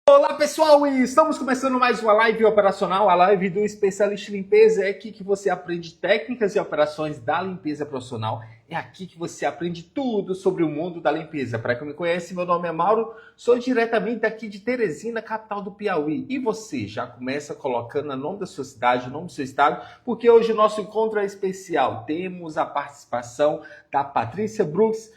Olá pessoal, e estamos começando mais uma live operacional, a live do especialista em limpeza. É aqui que você aprende técnicas e operações da limpeza profissional. É aqui que você aprende tudo sobre o mundo da limpeza. Para quem me conhece, meu nome é Mauro, sou diretamente aqui de Teresina, capital do Piauí. E você já começa colocando o nome da sua cidade, o nome do seu estado, porque hoje o nosso encontro é especial. Temos a participação da Patrícia Brooks,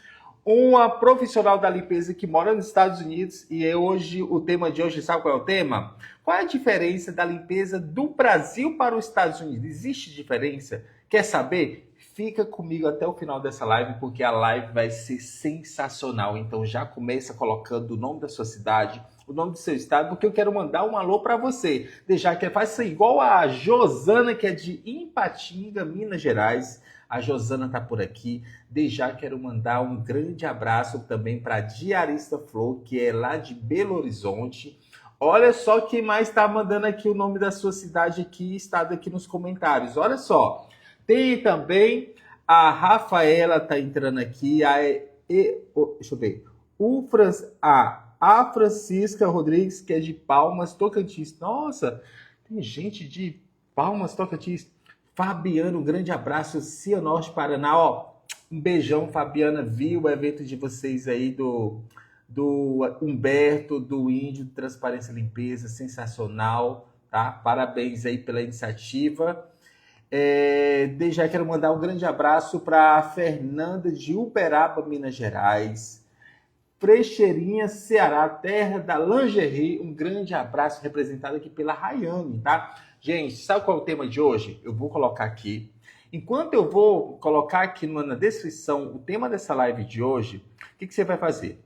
uma profissional da limpeza que mora nos Estados Unidos, e hoje o tema de hoje, sabe qual é o tema? Qual é a diferença da limpeza do Brasil para os Estados Unidos? Existe diferença? Quer saber? Fica comigo até o final dessa live, porque a live vai ser sensacional. Então já começa colocando o nome da sua cidade, o nome do seu estado, porque eu quero mandar um alô para você. Deixar que faça igual a Josana, que é de Ipatinga, Minas Gerais. A Josana tá por aqui. Desde já quero mandar um grande abraço também para a Diarista Flor, que é lá de Belo Horizonte. Olha só quem mais está mandando aqui o nome da sua cidade aqui, estado aqui nos comentários. Olha só. Tem também a Rafaela tá entrando aqui. Deixa eu ver. A Francisca Rodrigues, que é de Palmas, Tocantins. Nossa, tem gente de Palmas, Tocantins. Fabiano, um grande abraço. Cianorte, Paraná. Ó, um beijão, Fabiana. Vi o evento de vocês aí do Humberto, do Índio, de Transparência e Limpeza. Sensacional, tá? Parabéns aí pela iniciativa. Desde já quero mandar um grande abraço para a Fernanda de Uberaba, Minas Gerais. Frecheirinha, Ceará, terra da lingerie. Um grande abraço representado aqui pela Rayane, tá? Gente, sabe qual é o tema de hoje? Eu vou colocar aqui. Enquanto eu vou colocar aqui na descrição o tema dessa live de hoje, o que você vai fazer?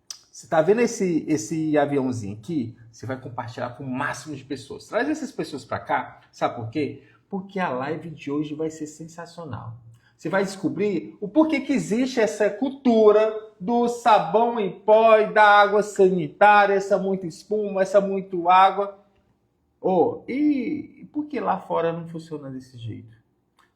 Você está vendo esse aviãozinho aqui? Você vai compartilhar com o máximo de pessoas. Traz essas pessoas para cá. Sabe por quê? Porque a live de hoje vai ser sensacional. Você vai descobrir o porquê que existe essa cultura do sabão em pó e da água sanitária, essa muita espuma, essa muito água. E por que lá fora não funciona desse jeito?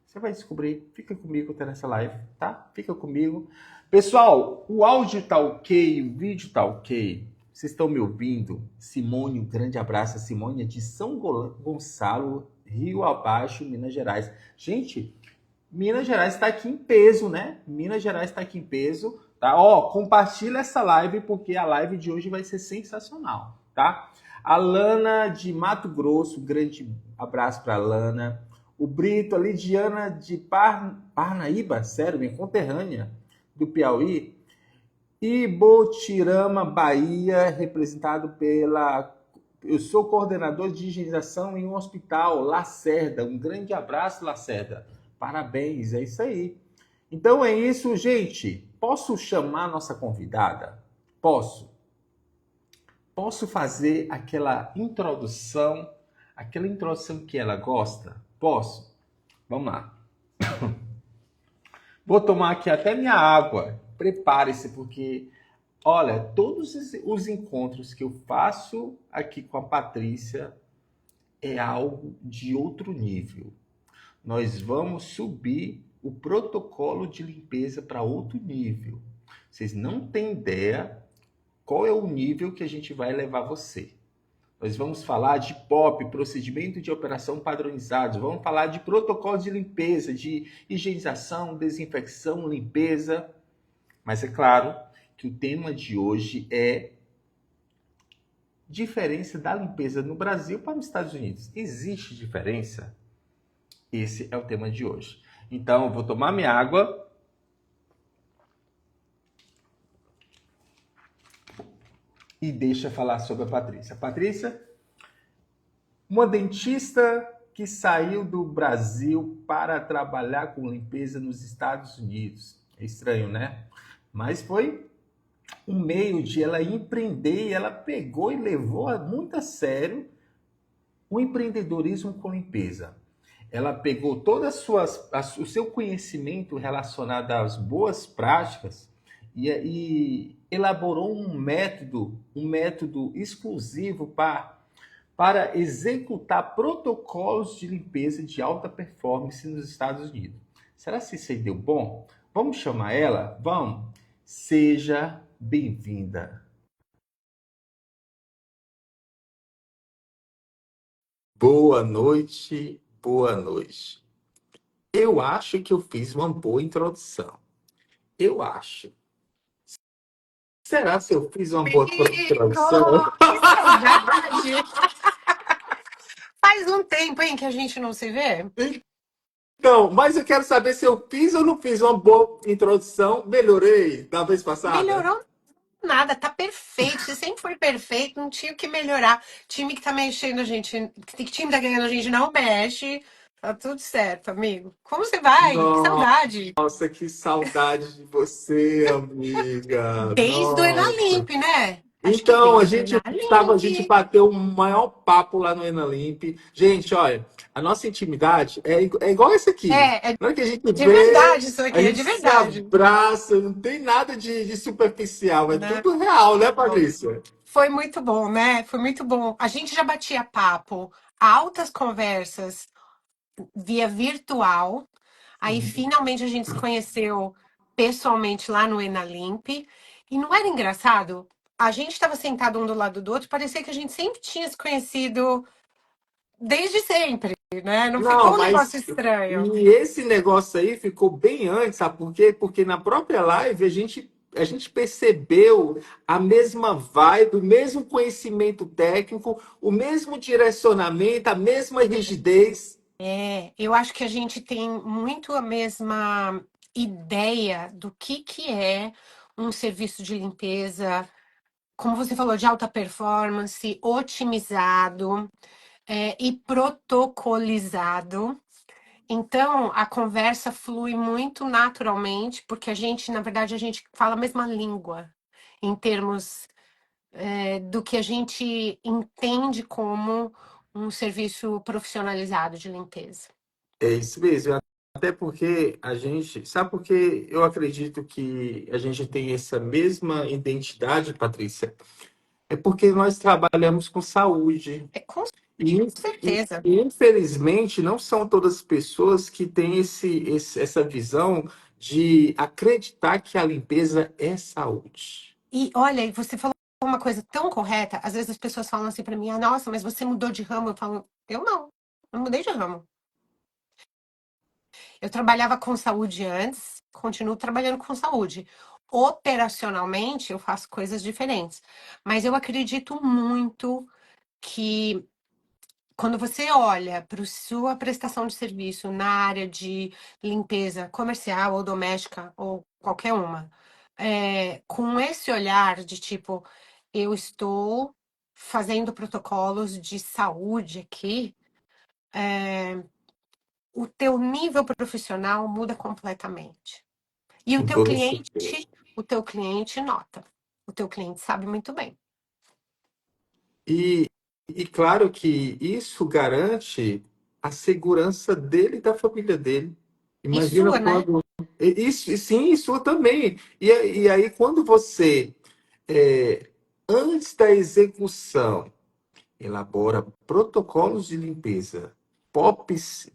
Você vai descobrir. Fica comigo até nessa live, tá? Fica comigo. Pessoal, o áudio tá ok, o vídeo tá ok. Vocês estão me ouvindo? Simone, um grande abraço. A Simone é de São Gonçalo, Rio Abaixo, Minas Gerais. Gente, Minas Gerais está aqui em peso, né? Minas Gerais está aqui em peso, tá? Ó, compartilha essa live porque a live de hoje vai ser sensacional, tá? A Lana de Mato Grosso, um grande abraço para a Lana. O Brito, a Lidiana de Parnaíba, sério, minha conterrânea do Piauí. E Botirama, Bahia, representado pela... Eu sou coordenador de higienização em um hospital, Lacerda. Um grande abraço, Lacerda. Parabéns, é isso aí. Então é isso, gente. Posso chamar a nossa convidada? Posso. Posso fazer aquela introdução que ela gosta? Posso? Vamos lá. Vou tomar aqui até minha água. Prepare-se, porque, olha, todos os encontros que eu faço aqui com a Patrícia é algo de outro nível. Nós vamos subir o protocolo de limpeza para outro nível. Vocês não têm ideia qual é o nível que a gente vai levar você. Nós vamos falar de POP, procedimento de operação padronizados, vamos falar de protocolos de limpeza, de higienização, desinfecção, limpeza. Mas é claro que o tema de hoje é diferença da limpeza no Brasil para os Estados Unidos. Existe diferença? Esse é o tema de hoje. Então, eu vou tomar minha água. E deixa falar sobre a Patrícia. Patrícia, uma dentista que saiu do Brasil para trabalhar com limpeza nos Estados Unidos. É estranho, né? Mas foi um meio de ela empreender e ela pegou e levou muito a sério o empreendedorismo com limpeza. Ela pegou todo o seu conhecimento relacionado às boas práticas e elaborou um método exclusivo para executar protocolos de limpeza de alta performance nos Estados Unidos. Será que isso aí deu bom? Vamos chamar ela? Vamos? Seja bem-vinda. Boa noite, boa noite. Eu acho que eu fiz uma boa introdução. Eu acho. Será que eu fiz uma boa introdução? Amigo, que saudade! Faz um tempo, hein, que a gente não se vê. Então, mas eu quero saber se eu fiz ou não fiz uma boa introdução. Melhorei da vez passada? Melhorou nada, tá perfeito. Você sempre foi perfeito, não tinha o que melhorar. Time que tá mexendo a gente, que time tá ganhando a gente não mexe. Tá tudo certo, amigo. Como você vai? Que saudade! Nossa, que saudade de você, amiga. Desde o Nossa. Enalimp, né? Acho que Então, desde o a gente Enalimp. bateu o maior papo lá no Enalimp. Gente, olha, a nossa intimidade é igual essa aqui. É Na hora que a gente de vê, verdade isso a aqui, é gente de se verdade. abraça, não tem nada de superficial, é Não. tudo real, né, Patrícia? Foi muito bom, né? Foi muito bom. A gente já batia papo, altas conversas via virtual. Aí finalmente a gente se conheceu pessoalmente lá no Enalimp. E não era engraçado? A gente estava sentado um do lado do outro, parecia que a gente sempre tinha se conhecido desde sempre, né? Não Não, ficou um negócio mas estranho. e esse negócio aí ficou bem antes, sabe por quê? Porque na própria live a gente percebeu a mesma vibe, o mesmo conhecimento técnico, o mesmo direcionamento, a mesma rigidez. É, eu acho que a gente tem muito a mesma ideia do que é um serviço de limpeza, como você falou, de alta performance, otimizado, e protocolizado. Então, a conversa flui muito naturalmente, porque a gente, na verdade, a gente fala a mesma língua em termos, do que a gente entende como um serviço profissionalizado de limpeza. É isso mesmo. Até porque a gente, sabe por que eu acredito que a gente tem essa mesma identidade, Patrícia? É porque nós trabalhamos com saúde. É com E, certeza. e, infelizmente, não são todas as pessoas que têm essa visão de acreditar que a limpeza é saúde. E olha, e você falou uma coisa tão correta. Às vezes as pessoas falam assim pra mim: ah, nossa, mas você mudou de ramo. Eu falo: eu não, eu não mudei de ramo. Eu trabalhava com saúde antes, continuo trabalhando com saúde. Operacionalmente, eu faço coisas diferentes. Mas eu acredito muito que quando você olha para sua prestação de serviço na área de limpeza comercial ou doméstica ou qualquer uma, com esse olhar de tipo, eu estou fazendo protocolos de saúde aqui, o teu nível profissional muda completamente. E Com toda certeza. o teu cliente nota. O teu cliente sabe muito bem. E, e claro que isso garante a segurança dele e da família dele. E Imagina sua, né? quando. Isso, e sim, isso também. E aí, quando você, é, antes da execução, elabora protocolos de limpeza, POPs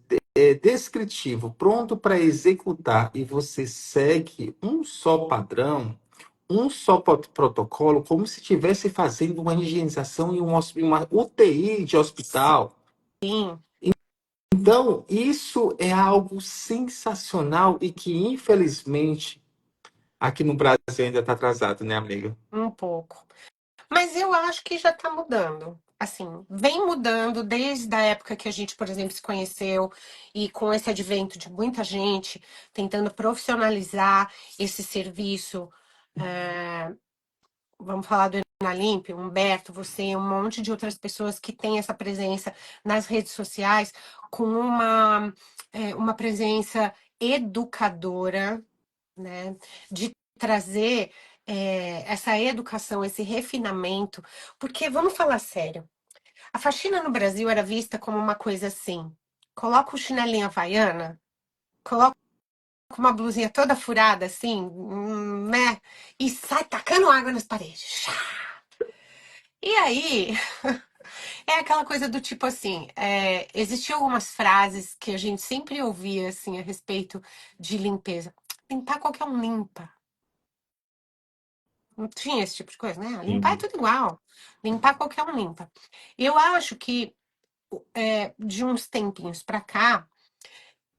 descritivo, pronto para executar, e você segue um só padrão, um só protocolo, como se estivesse fazendo uma higienização em uma UTI de hospital. Sim, Então, isso é algo sensacional e que, infelizmente, aqui no Brasil ainda está atrasado, né, amiga? um pouco. Mas eu acho que já tá mudando. Assim, vem mudando desde a época que a gente, por exemplo, se conheceu e com esse advento de muita gente tentando profissionalizar esse serviço. eh, Vamos falar do Enalimp, Humberto, você, um monte de outras pessoas que têm essa presença nas redes sociais com uma presença educadora, né? De trazer essa educação, esse refinamento, porque vamos falar sério, a faxina no Brasil era vista como uma coisa assim: coloca o chinelinho havaiana, coloca uma blusinha toda furada assim, né? E sai tacando água nas paredes. Chá! E aí, é aquela coisa do tipo assim, existiam algumas frases que a gente sempre ouvia assim a respeito de limpeza. Limpar qualquer um limpa. Não tinha esse tipo de coisa, né? Limpar é Sim. tudo igual. Limpar qualquer um limpa. Eu acho que de uns tempinhos para cá,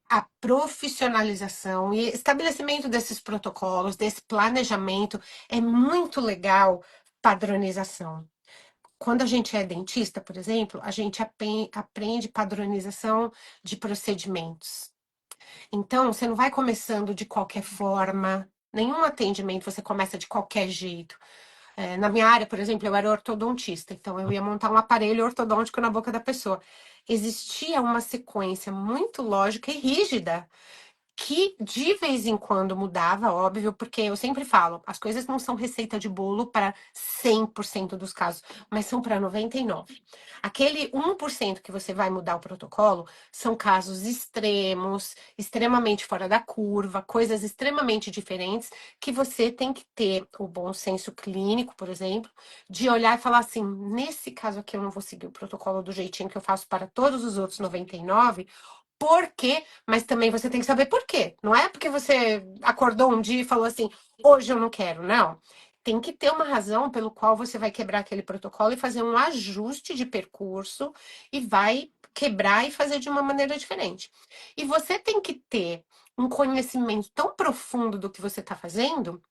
a profissionalização e estabelecimento desses protocolos, desse planejamento, é muito legal. Padronização. Quando a gente é dentista, por exemplo, a gente aprende padronização de procedimentos. Então, você não vai começando de qualquer forma. Nenhum atendimento você começa de qualquer jeito. Na minha área, por exemplo, eu era ortodontista, então eu ia montar um aparelho ortodôntico na boca da pessoa. Existia uma sequência muito lógica e rígida que de vez em quando mudava, óbvio, porque eu sempre falo, as coisas não são receita de bolo para 100% dos casos, mas são para 99%. Aquele 1% que você vai mudar o protocolo são casos extremos, extremamente fora da curva, coisas extremamente diferentes que você tem que ter o bom senso clínico, por exemplo, de olhar e falar assim, nesse caso aqui eu não vou seguir o protocolo do jeitinho que eu faço para todos os outros 99%. Por quê? Mas também você tem que saber por quê. Não é porque você acordou um dia e falou assim, hoje eu não quero, não. Tem que ter uma razão pelo qual você vai quebrar aquele protocolo e fazer um ajuste de percurso e vai quebrar e fazer de uma maneira diferente. E você tem que ter um conhecimento tão profundo do que você está fazendo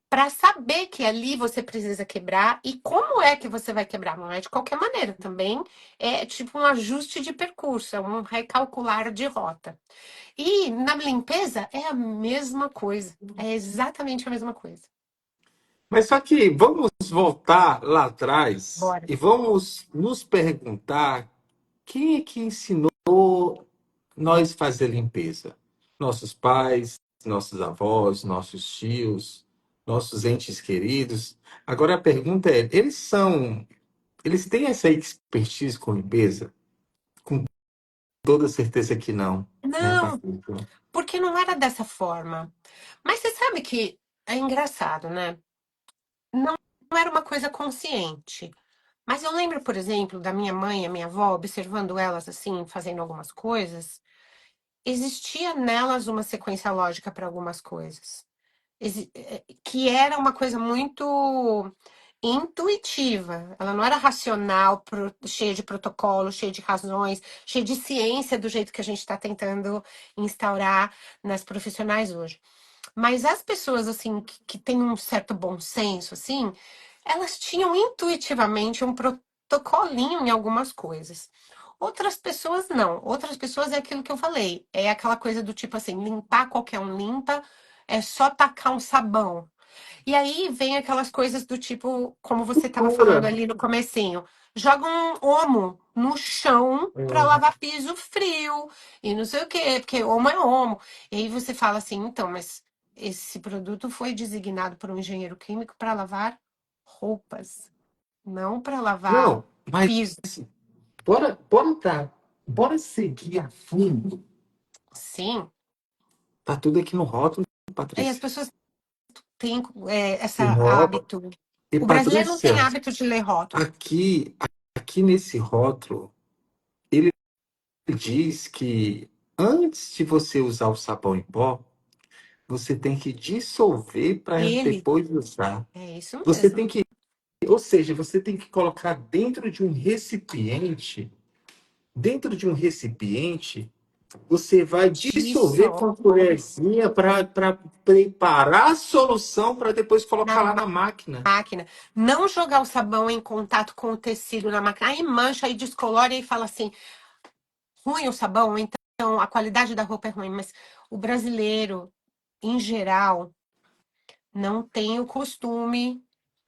para saber que ali você precisa quebrar e como é que você vai quebrar. Não é de qualquer maneira, também é tipo um ajuste de percurso, é um recalcular de rota. E na limpeza é a mesma coisa, é exatamente a mesma coisa. Mas só que vamos voltar lá atrás Bora. e vamos nos perguntar quem é que ensinou nós fazer limpeza? Nossos pais, nossos avós, nossos tios, nossos entes queridos. Agora a pergunta é, eles têm essa expertise com limpeza? Com toda certeza que não, né, Não, Patrícia? porque não era dessa forma. Mas você sabe que é engraçado, né? Não, não era uma coisa consciente. Mas eu lembro, por exemplo, da minha mãe e a minha avó, observando elas assim, fazendo algumas coisas. Existia nelas uma sequência lógica para algumas coisas, que era uma coisa muito intuitiva. Ela não era racional, cheia de protocolos, cheia de razões, cheia de ciência do jeito que a gente está tentando instaurar nas profissionais hoje. Mas as pessoas, assim, que têm um certo bom senso, assim, elas tinham intuitivamente um protocolinho em algumas coisas. Outras pessoas não. Outras pessoas é aquilo que eu falei. É aquela coisa do tipo assim, limpar qualquer um limpa, é só tacar um sabão. E aí vem aquelas coisas do tipo, como você estava falando Cultura. ali no comecinho, joga um omo no chão para lavar piso frio e não sei o quê, porque omo é omo. E aí você fala assim, então, mas esse produto foi designado por um engenheiro químico para lavar roupas, não para lavar Não, mas piso. bora seguir a fundo. Sim. Tá tudo aqui no rótulo, E as Patrícia. pessoas têm essa E rótulo. hábito. E O brasileiro não tem Patrícia, hábito de ler rótulo. aqui, aqui nesse rótulo, ele diz que antes de você usar o sabão em pó, você tem que dissolver para Ele depois usar. é isso Você mesmo. tem que, ou seja, você tem que colocar dentro de um recipiente, você vai dissolver Disso com a colherzinha para preparar a solução para depois na colocar lá na máquina. máquina. Não jogar o sabão em contato com o tecido na máquina. Aí mancha, aí descolore e fala assim, ruim o sabão, então a qualidade da roupa é ruim. Mas o brasileiro, em geral, não tem o costume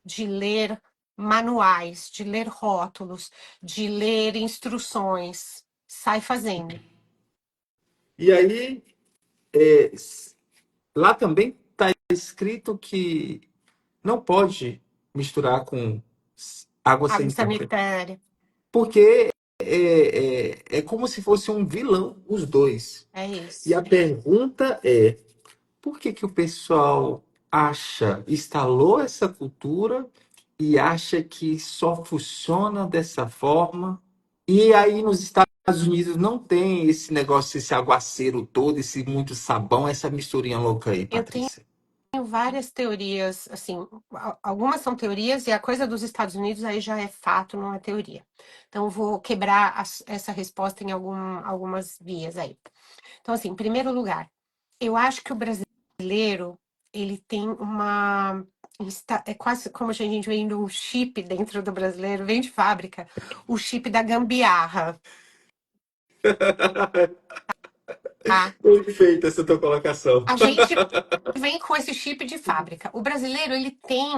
de ler manuais, de ler rótulos, de ler instruções. Sai fazendo. E aí, é, lá também está escrito que não pode misturar com água Água sanitária. sanitária. Porque é como se fosse um vilão, os dois. É E isso. a pergunta é: por que que o pessoal instalou essa cultura e acha que só funciona dessa forma? E aí nos Estados Unidos não tem esse negócio, esse aguaceiro todo, esse muito sabão, essa misturinha louca aí, Eu tenho Patrícia. várias teorias, assim, algumas são teorias e a coisa dos Estados Unidos aí já é fato, não é teoria. Então, eu vou quebrar essa resposta em algumas vias aí. Então, assim, em primeiro lugar, eu acho que o brasileiro, ele tem é quase como a gente vendo um chip dentro do brasileiro, vem de fábrica, o chip da gambiarra, tá? Perfeita essa tua colocação. A gente vem com esse chip de fábrica. O brasileiro, ele tem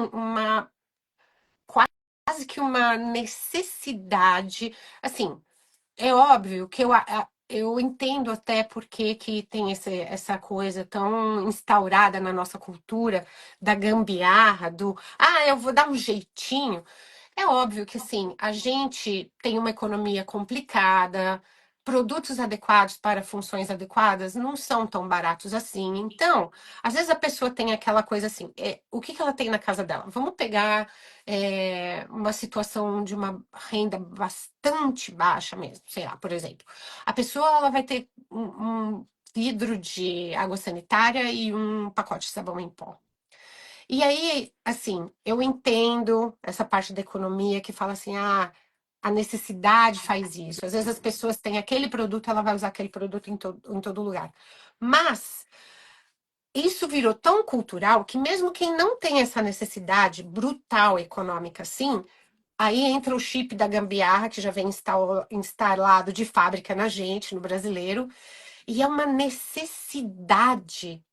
quase que uma necessidade, assim, é óbvio que eu entendo até por que tem essa coisa tão instaurada na nossa cultura da gambiarra, eu vou dar um jeitinho. É óbvio que, assim, a gente tem uma economia complicada, produtos adequados para funções adequadas não são tão baratos assim. Então, às vezes a pessoa tem aquela coisa assim, o que que ela tem na casa dela? Vamos pegar uma situação de uma renda bastante baixa mesmo, sei lá, por exemplo. A pessoa ela vai ter um vidro de água sanitária e um pacote de sabão em pó. E aí, assim, eu entendo essa parte da economia que fala assim, a necessidade faz isso. Às vezes as pessoas têm aquele produto, ela vai usar aquele produto em todo lugar. Mas isso virou tão cultural que mesmo quem não tem essa necessidade brutal econômica assim, aí entra o chip da gambiarra, que já vem instalado de fábrica na gente, no brasileiro, e é uma necessidade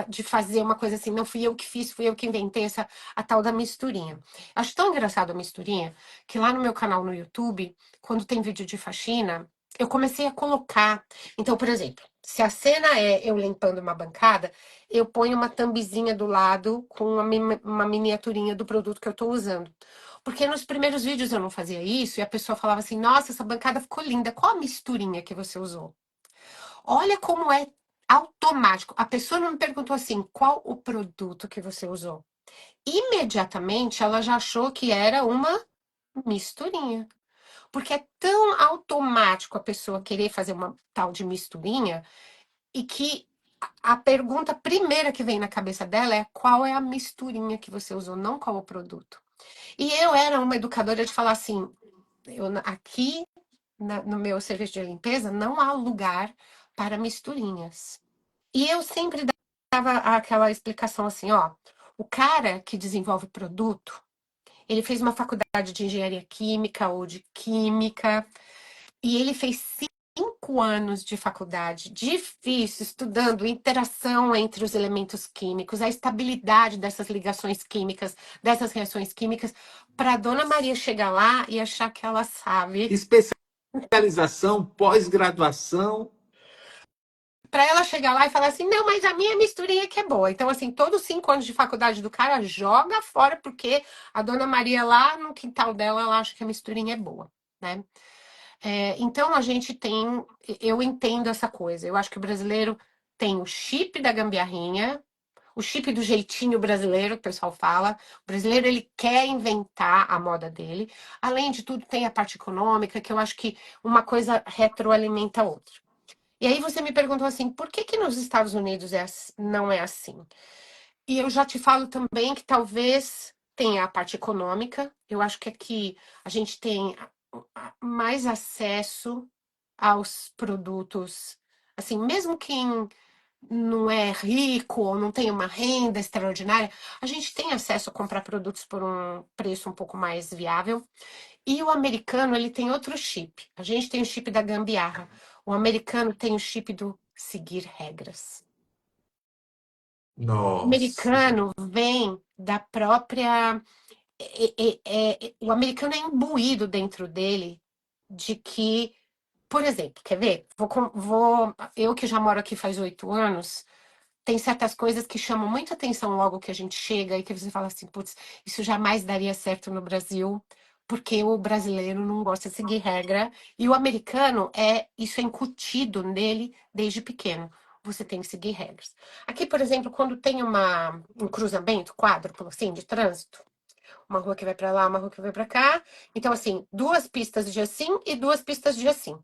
de fazer uma coisa assim. Não fui eu que fiz, fui eu que inventei a tal da misturinha. Acho tão engraçado a misturinha que lá no meu canal no YouTube, quando tem vídeo de faxina, eu comecei a colocar. Então, por exemplo, se a cena é eu limpando uma bancada, eu ponho uma thumbzinha do lado com uma miniaturinha do produto que eu estou usando. Porque nos primeiros vídeos eu não fazia isso e a pessoa falava assim: Nossa, essa bancada ficou linda. Qual a misturinha que você usou? Olha como é automático. A pessoa não me perguntou assim, qual o produto que você usou? Imediatamente ela já achou que era uma misturinha. Porque é tão automático a pessoa querer fazer uma tal de misturinha e que a pergunta primeira que vem na cabeça dela é qual é a misturinha que você usou, não qual o produto. E eu era uma educadora de falar assim, aqui no meu serviço de limpeza não há lugar para misturinhas. E eu sempre dava aquela explicação assim, ó, o cara que desenvolve produto, ele fez uma faculdade de engenharia química ou de química, e ele fez 5 anos de faculdade, difícil, estudando interação entre os elementos químicos, a estabilidade dessas ligações químicas, dessas reações químicas, para a Dona Maria chegar lá e achar que ela sabe. Especialização, pós-graduação. Para ela chegar lá e falar assim, não, mas a minha misturinha que é boa. Então, assim, todos os 5 anos de faculdade do cara joga fora, porque a Dona Maria lá no quintal dela, ela acha que a misturinha é boa, né? Então, a gente tem, eu entendo essa coisa. Eu acho que o brasileiro tem o chip da gambiarrinha, o chip do jeitinho brasileiro, que o pessoal fala. O brasileiro, ele quer inventar a moda dele. Além de tudo, tem a parte econômica, que eu acho que uma coisa retroalimenta a outra. E aí você me perguntou assim, por que que nos Estados Unidos não é assim? E eu já te falo também que talvez tenha a parte econômica. Eu acho que aqui a gente tem mais acesso aos produtos. Assim, mesmo quem não é rico ou não tem uma renda extraordinária, a gente tem acesso a comprar produtos por um preço um pouco mais viável. E o americano, ele tem outro chip. A gente tem o chip da gambiarra. O americano tem o chip do seguir regras. O Nossa. americano vem da própria. O americano é imbuído dentro dele de que, por exemplo, quer ver? Eu que já moro aqui faz 8 anos, tem certas coisas que chamam muita atenção logo que a gente chega e que você fala assim, putz, isso jamais daria certo no Brasil, porque o brasileiro não gosta de seguir regra e o americano isso é incutido nele desde pequeno. Você tem que seguir regras. Aqui, por exemplo, quando tem um cruzamento quádruplo assim de trânsito, uma rua que vai para lá, uma rua que vai para cá, então assim, 2 pistas de assim e 2 pistas de assim.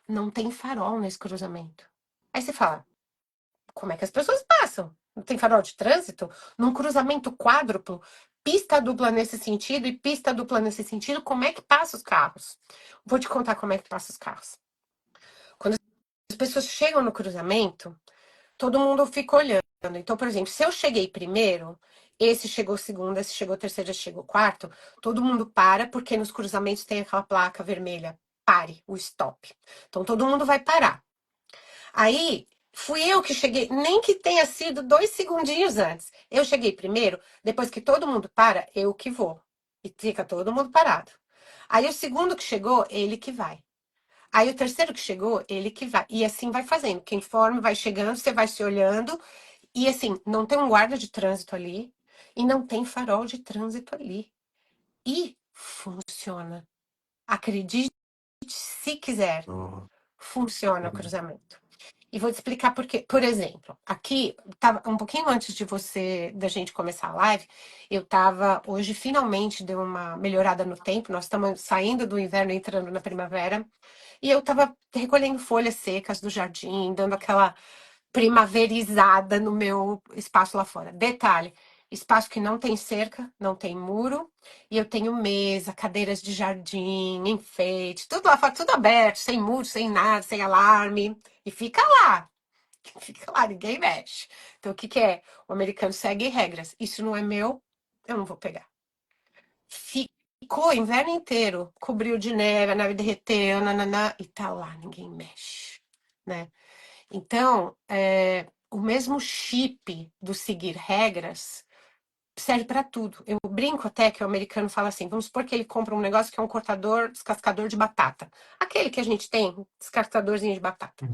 Não tem farol nesse cruzamento. Aí você fala, como é que as pessoas passam? não tem farol de trânsito, num cruzamento quádruplo, pista dupla nesse sentido e pista dupla nesse sentido, como é que passa os carros? Vou te contar como é que passa os carros. Quando as pessoas chegam no cruzamento, todo mundo fica olhando. Então, por exemplo, se eu cheguei primeiro, esse chegou segundo, esse chegou terceiro, esse chegou quarto, todo mundo para, porque nos cruzamentos tem aquela placa vermelha, pare, o stop. Então, todo mundo vai parar. Aí, fui eu que cheguei, nem que tenha sido 2 segundinhos antes. Eu cheguei primeiro, depois que todo mundo para, eu que vou. E fica todo mundo parado. Aí, o segundo que chegou, ele que vai. Aí, o terceiro que chegou, ele que vai. E assim vai fazendo. Conforme vai chegando, você vai se olhando. E assim, não tem um guarda de trânsito ali. E não tem farol de trânsito ali. E funciona. Acredite se quiser. Ó, Funciona o cruzamento. E vou te explicar por quê. Por exemplo, aqui, tava um pouquinho antes da gente começar a live, eu tava, hoje finalmente deu uma melhorada no tempo, nós estamos saindo do inverno, e entrando na primavera, e eu tava recolhendo folhas secas do jardim, dando aquela primaverizada no meu espaço lá fora. Detalhe, espaço que não tem cerca, não tem muro, e eu tenho mesa, cadeiras de jardim, enfeite, tudo lá fora, tudo aberto, sem muro, sem nada, sem alarme. E fica lá, fica lá, ninguém mexe. Então, o que que é? O americano segue regras. Isso não é meu, eu não vou pegar. Ficou o inverno inteiro, cobriu de neve, a neve derreteu, nananã, e tá lá, ninguém mexe, né? Então, o mesmo chip do seguir regras serve para tudo. Eu brinco até que o americano fala assim: vamos supor que ele compra um negócio que é um cortador, descascador de batata. Aquele que a gente tem, um descascadorzinho de batata.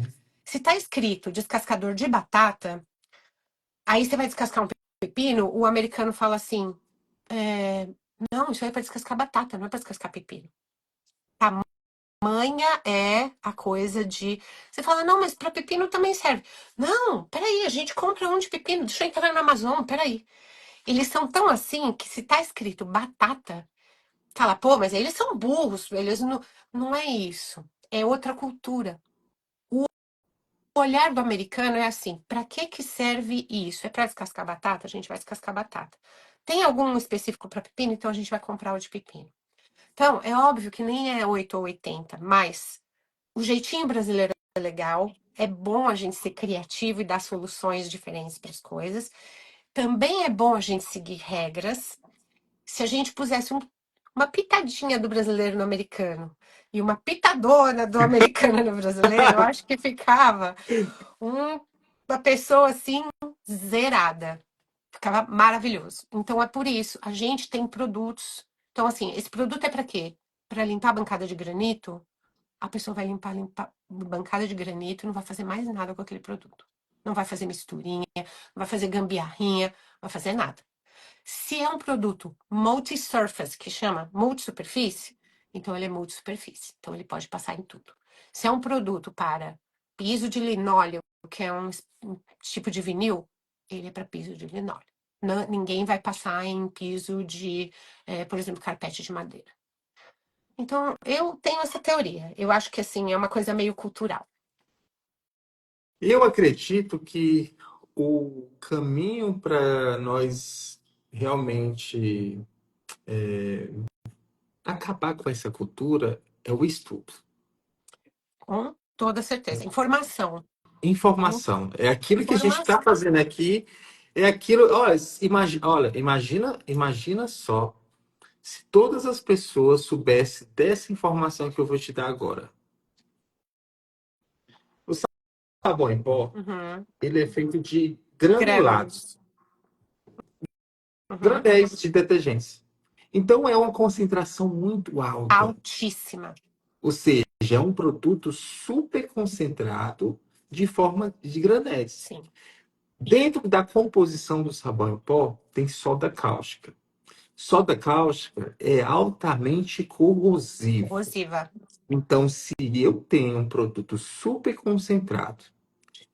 Se tá escrito descascador de batata, aí você vai descascar um pepino, o americano fala assim: é, não, isso aí é para descascar batata, não é para descascar pepino. Tamanha é a coisa de. Você fala, não, mas para pepino também serve. Não, peraí, a gente compra um de pepino, deixa eu entrar na Amazon, peraí. Eles são tão assim que se tá escrito batata, fala, pô, mas eles são burros, eles não. Não é isso. É outra cultura. O olhar do americano é assim: para que que serve isso? É para descascar batata? A gente vai descascar batata. Tem algum específico para pepino? Então a gente vai comprar o de pepino. Então, é óbvio que nem é 8 ou 80, mas o jeitinho brasileiro é legal. É bom a gente ser criativo e dar soluções diferentes para as coisas. Também é bom a gente seguir regras. Se a gente pusesse uma pitadinha do brasileiro no americano e uma pitadona do americano no brasileiro, eu acho que ficava uma pessoa assim zerada. Ficava maravilhoso. Então é por isso, a gente tem produtos. Então, assim, esse produto é para quê? Para limpar a bancada de granito? A pessoa vai limpar bancada de granito e não vai fazer mais nada com aquele produto. Não vai fazer misturinha, não vai fazer gambiarrinha, não vai fazer nada. Se é um produto multi-surface, que chama multi-superfície, então ele é multi-superfície. Então ele pode passar em tudo. Se é um produto para piso de linóleo, que é um tipo de vinil, ele é para piso de linóleo. Ninguém vai passar em piso de, por exemplo, carpete de madeira. Então, eu tenho essa teoria. Eu acho que, assim, é uma coisa meio cultural. eu acredito que o caminho para nós realmente acabar com essa cultura é o estudo. Com toda certeza. Informação. Informação. É aquilo que a gente está Informação. fazendo aqui, é aquilo. Olha, imagina só se todas as pessoas soubessem dessa informação que eu vou te dar agora. O sabão em pó, Uhum. ele é feito de Grânulos. granulados, Uhum. granéis de detergência. Então é uma concentração muito alta. Altíssima. Ou seja, é um produto super concentrado de forma de granéis. Sim. Dentro da composição do sabão em pó, tem soda cáustica. Soda cáustica é altamente corrosivo. Corrosiva. Então, se eu tenho um produto super concentrado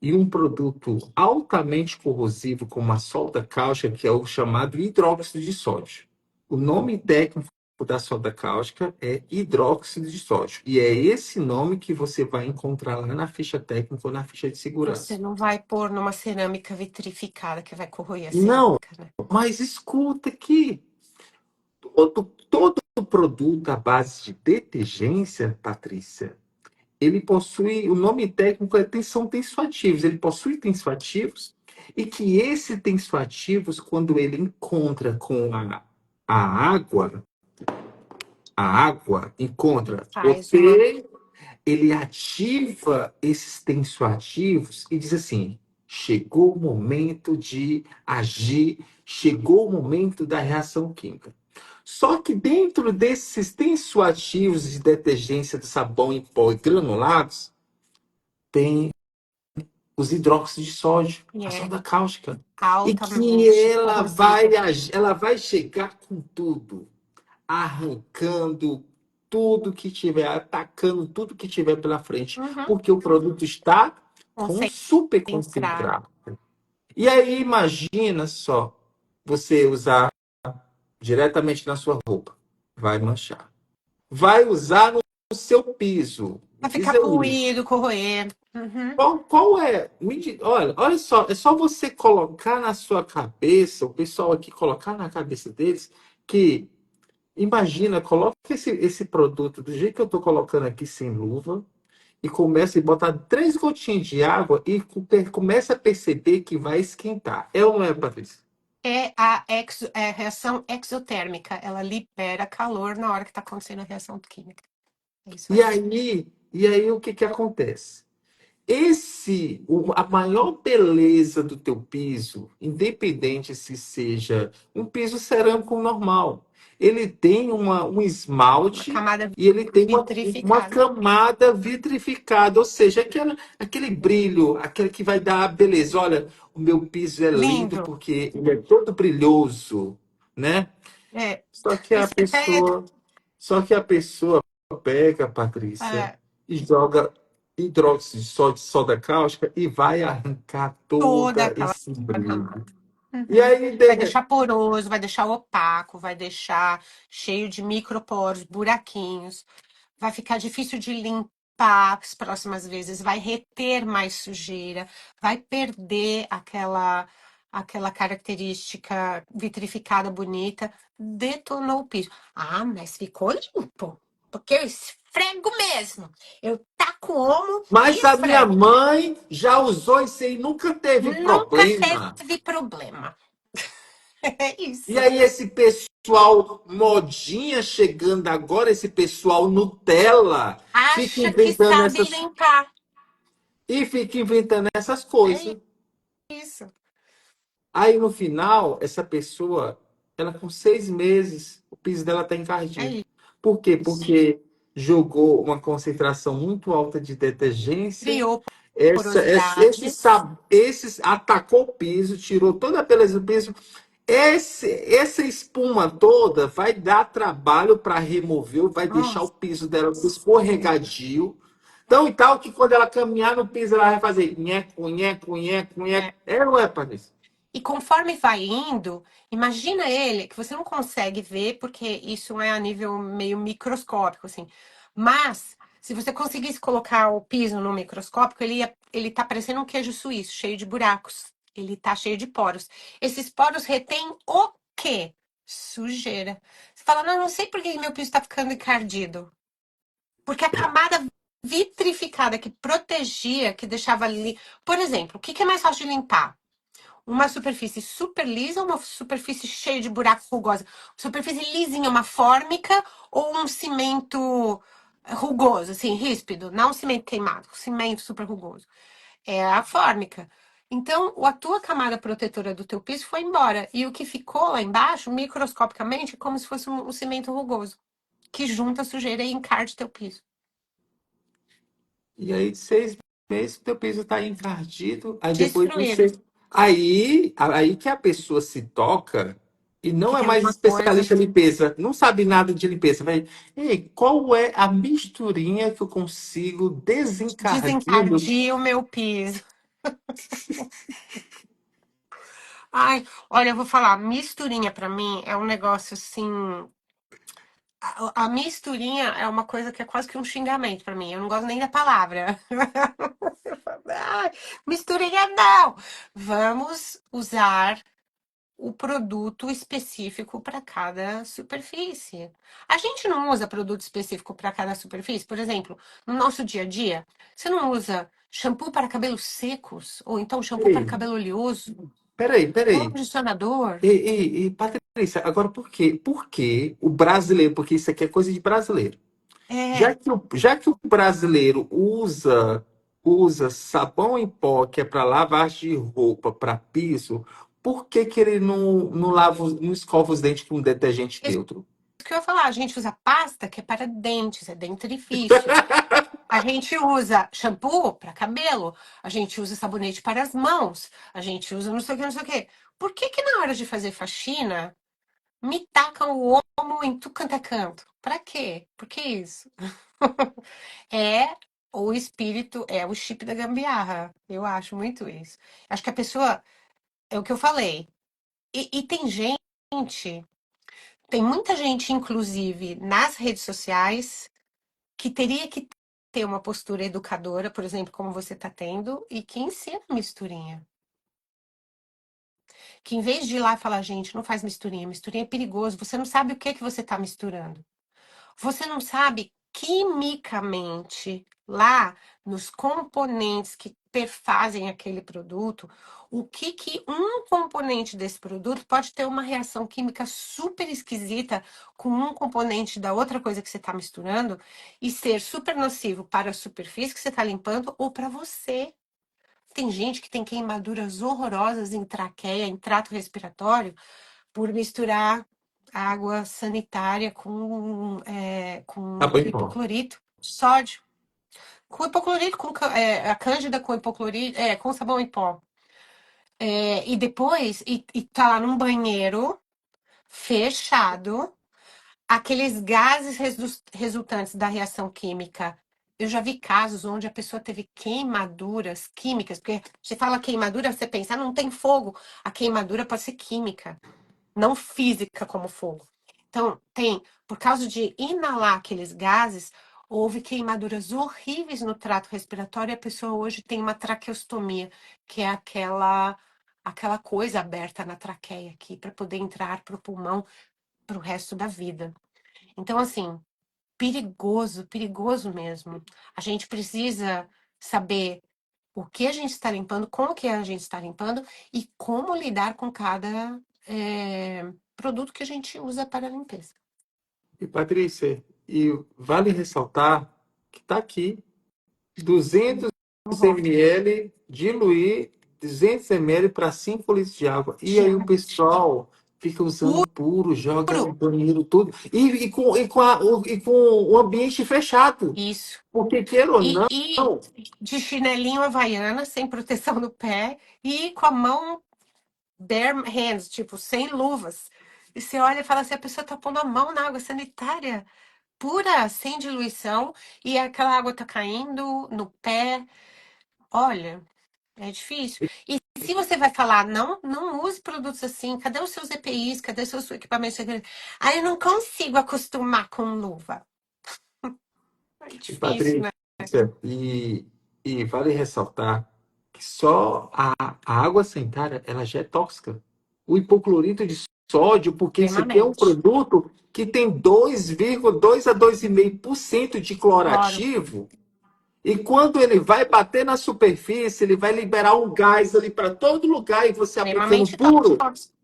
e um produto altamente corrosivo, como a soda cáustica, que é o chamado hidróxido de sódio, o nome técnico da soda cáustica é hidróxido de sódio. E é esse nome que você vai encontrar lá na ficha técnica ou na ficha de Você segurança. não vai pôr numa cerâmica vitrificada que vai corroer a Não, cerâmica, né? mas escuta aqui. Todo produto à base de detergência, Patrícia, ele possui, o nome técnico são tensoativos, ele possui tensoativos, e que esse tensoativos, quando ele encontra com a água, a água encontra, Faz uma. ok, ele ativa esses tensoativos e diz assim: chegou o momento de agir, chegou o momento da reação química. Só que dentro desses tensoativos de detergência do sabão em pó e granulados, tem os hidróxidos de sódio, E a é soda cáustica. E que altamente corrosivo. ela vai chegar com tudo, arrancando tudo que tiver, atacando tudo que tiver pela frente, Uhum. porque o produto está com super Concentrado. concentrado. E aí imagina só, você usar diretamente na sua roupa, vai manchar. Vai usar no seu piso. Me Vai diz ficar aí. poluído, corroer. Uhum. Qual é? Olha só, é só você colocar na sua cabeça, o pessoal aqui colocar na cabeça deles, que imagina, coloca esse produto do jeito que eu estou colocando aqui sem luva, e começa a botar 3 gotinhas de água e começa a perceber que vai esquentar. É ou não é, Patrícia? É a reação exotérmica. Ela libera calor na hora que está acontecendo a reação química. É isso E aí. aí, e aí o que que acontece? A maior beleza do teu piso, independente se seja um piso cerâmico normal, ele tem um Uma esmalte camada e ele tem uma vitrificada. camada vitrificada, ou seja, aquele brilho, aquele que vai dar a beleza. Olha, o meu piso é lindo Lindo. porque ele é todo brilhoso, né? É. Só que a Isso até pessoa, só que a pessoa pega, Patrícia, é, e joga hidróxido de soda cáustica e vai arrancar toda toda aquela esse brilho. camada. E Uhum. aí, Vai deixar poroso, vai deixar opaco, vai deixar cheio de microporos, buraquinhos. Vai ficar difícil de limpar as próximas vezes, vai reter mais sujeira, vai perder aquela característica vitrificada bonita, detonou o piso. Ah, mas ficou limpo, porque eu esfrego mesmo. Eu taco o omo e mas a minha esfrego. mãe já usou isso aí, nunca teve Nunca problema. teve problema. É E isso. aí, esse pessoal modinha chegando agora, esse pessoal Nutella, fica Acha que inventando sabe essas limpar. É coisas. isso. Aí no final, essa pessoa, ela com 6 meses, o piso dela está É encardido. Por quê? isso. Porque jogou uma concentração muito alta de detergência, Criou porosidade. esses atacou o piso, tirou toda a beleza do piso. Essa espuma toda vai dar trabalho para remover, vai deixar o Nossa, piso dela escorregadio. Então, e tal, que quando ela caminhar no piso, ela vai fazer nheco, nheco, nheco, nheco. é. É ou não é, Patrícia? E conforme vai indo, imagina ele, que você não consegue ver, porque isso é a nível meio microscópico, assim. Mas, se você conseguisse colocar o piso no microscópico, ele tá parecendo um queijo suíço, cheio de buracos. Ele tá cheio de poros. Esses poros retêm o quê? Sujeira. Você fala, não, não sei por que meu piso tá ficando encardido. Porque a camada vitrificada que protegia, que deixava ali. Por exemplo, o que que é mais fácil de limpar? Uma superfície super lisa ou uma superfície cheia de buraco rugosa? Superfície lisinha, uma fórmica ou um cimento rugoso, assim, ríspido? Não um cimento queimado, um cimento super rugoso. É a fórmica. Então, a tua camada protetora do teu piso foi embora. E o que ficou lá embaixo, microscopicamente, é como se fosse um cimento rugoso, que junta a sujeira e encarde teu piso. E aí, de 6 meses, teu piso está encardido. Aí depois Destruído. você. Aí que a pessoa se toca e Que não é tem mais alguma coisa especialista em limpeza, não sabe nada de limpeza. Vai, ei, qual é a misturinha que eu consigo desencardir o meu. desencardia o meu piso. Ai, olha, eu vou falar, misturinha pra mim é um negócio assim A misturinha é uma coisa que é quase que um xingamento pra mim. Eu não gosto nem da palavra. Ai, misturinha não! Vamos usar o produto específico para cada superfície. A gente não usa produto específico para cada superfície? Por exemplo, no nosso dia a dia, você não usa shampoo para cabelos secos? Ou então shampoo para Peraí, cabelo oleoso? peraí. Condicionador? Patrícia, agora por quê? Por que o brasileiro, porque isso aqui é coisa de brasileiro. É, Já que o brasileiro usa sabão em pó, que é para lavagem de roupa, para piso, por que que ele não lava, não escova os dentes com detergente isso neutro? que eu ia falar. A gente usa pasta que é para dentes, é dentifrício. A gente usa shampoo para cabelo, a gente usa sabonete para as mãos, a gente usa não sei o que, não sei o que. Por que que na hora de fazer faxina me tacam o homo em tudo quanto é canto? Pra quê? Por que isso? É o espírito, é o chip da gambiarra. Eu acho muito isso. Acho que a pessoa, é o que eu falei. E tem muita gente, inclusive, nas redes sociais, que teria que ter uma postura educadora, por exemplo, como você está tendo, e que ensina misturinha. Que em vez de ir lá e falar, gente, não faz misturinha, misturinha é perigoso, você não sabe o que que você está misturando. Você não sabe quimicamente lá nos componentes que perfazem aquele produto, o que que um componente desse produto pode ter uma reação química super esquisita com um componente da outra coisa que você está misturando e ser super nocivo para a superfície que você está limpando ou para você. Tem gente que tem queimaduras horrorosas em traqueia, em trato respiratório, por misturar água sanitária Tá com bom, bom. hipoclorito, sódio. Com hipoclorito, a cândida com hipoclorito, com sabão em pó. E depois, e tá lá num banheiro fechado, aqueles gases resultantes da reação química. Eu já vi casos onde a pessoa teve queimaduras químicas, porque você fala queimadura, você pensa, não tem fogo. A queimadura pode ser química, não física como fogo. Então, por causa de inalar aqueles gases, houve queimaduras horríveis no trato respiratório e a pessoa hoje tem uma traqueostomia, que é aquela coisa aberta na traqueia aqui para poder entrar para o pulmão para o resto da vida. Então, assim, perigoso, perigoso mesmo. A gente precisa saber o que a gente está limpando, como que a gente está limpando e como lidar com cada produto que a gente usa para a limpeza. E Patrícia, e vale ressaltar que está aqui 200 Uhum. ml, diluir 200 ml para 5 litros de água. E aí o pessoal fica usando puro, joga no Puro. banheiro tudo. E com o ambiente fechado. Isso. Porque, queira ou E não, de chinelinho havaiana, sem proteção no pé e com a mão bare hands, tipo, sem luvas. E você olha e fala assim, a pessoa tá pondo a mão na água sanitária pura, sem diluição, e aquela água tá caindo no pé. Olha, é difícil. E se você vai falar, não, não use produtos assim, cadê os seus EPIs, cadê os seus equipamentos? Aí eu não consigo acostumar com luva. É e difícil, né? Patrícia, e vale ressaltar que só a água sanitária ela já é tóxica. O hipoclorito de sódio, porque isso aqui é um Extremamente. produto que tem 2,2 a 2,5% de Claro, clorativo, e quando ele vai bater na superfície, ele vai liberar um gás ali para todo lugar e você aplicando extremamente puro. tóxico.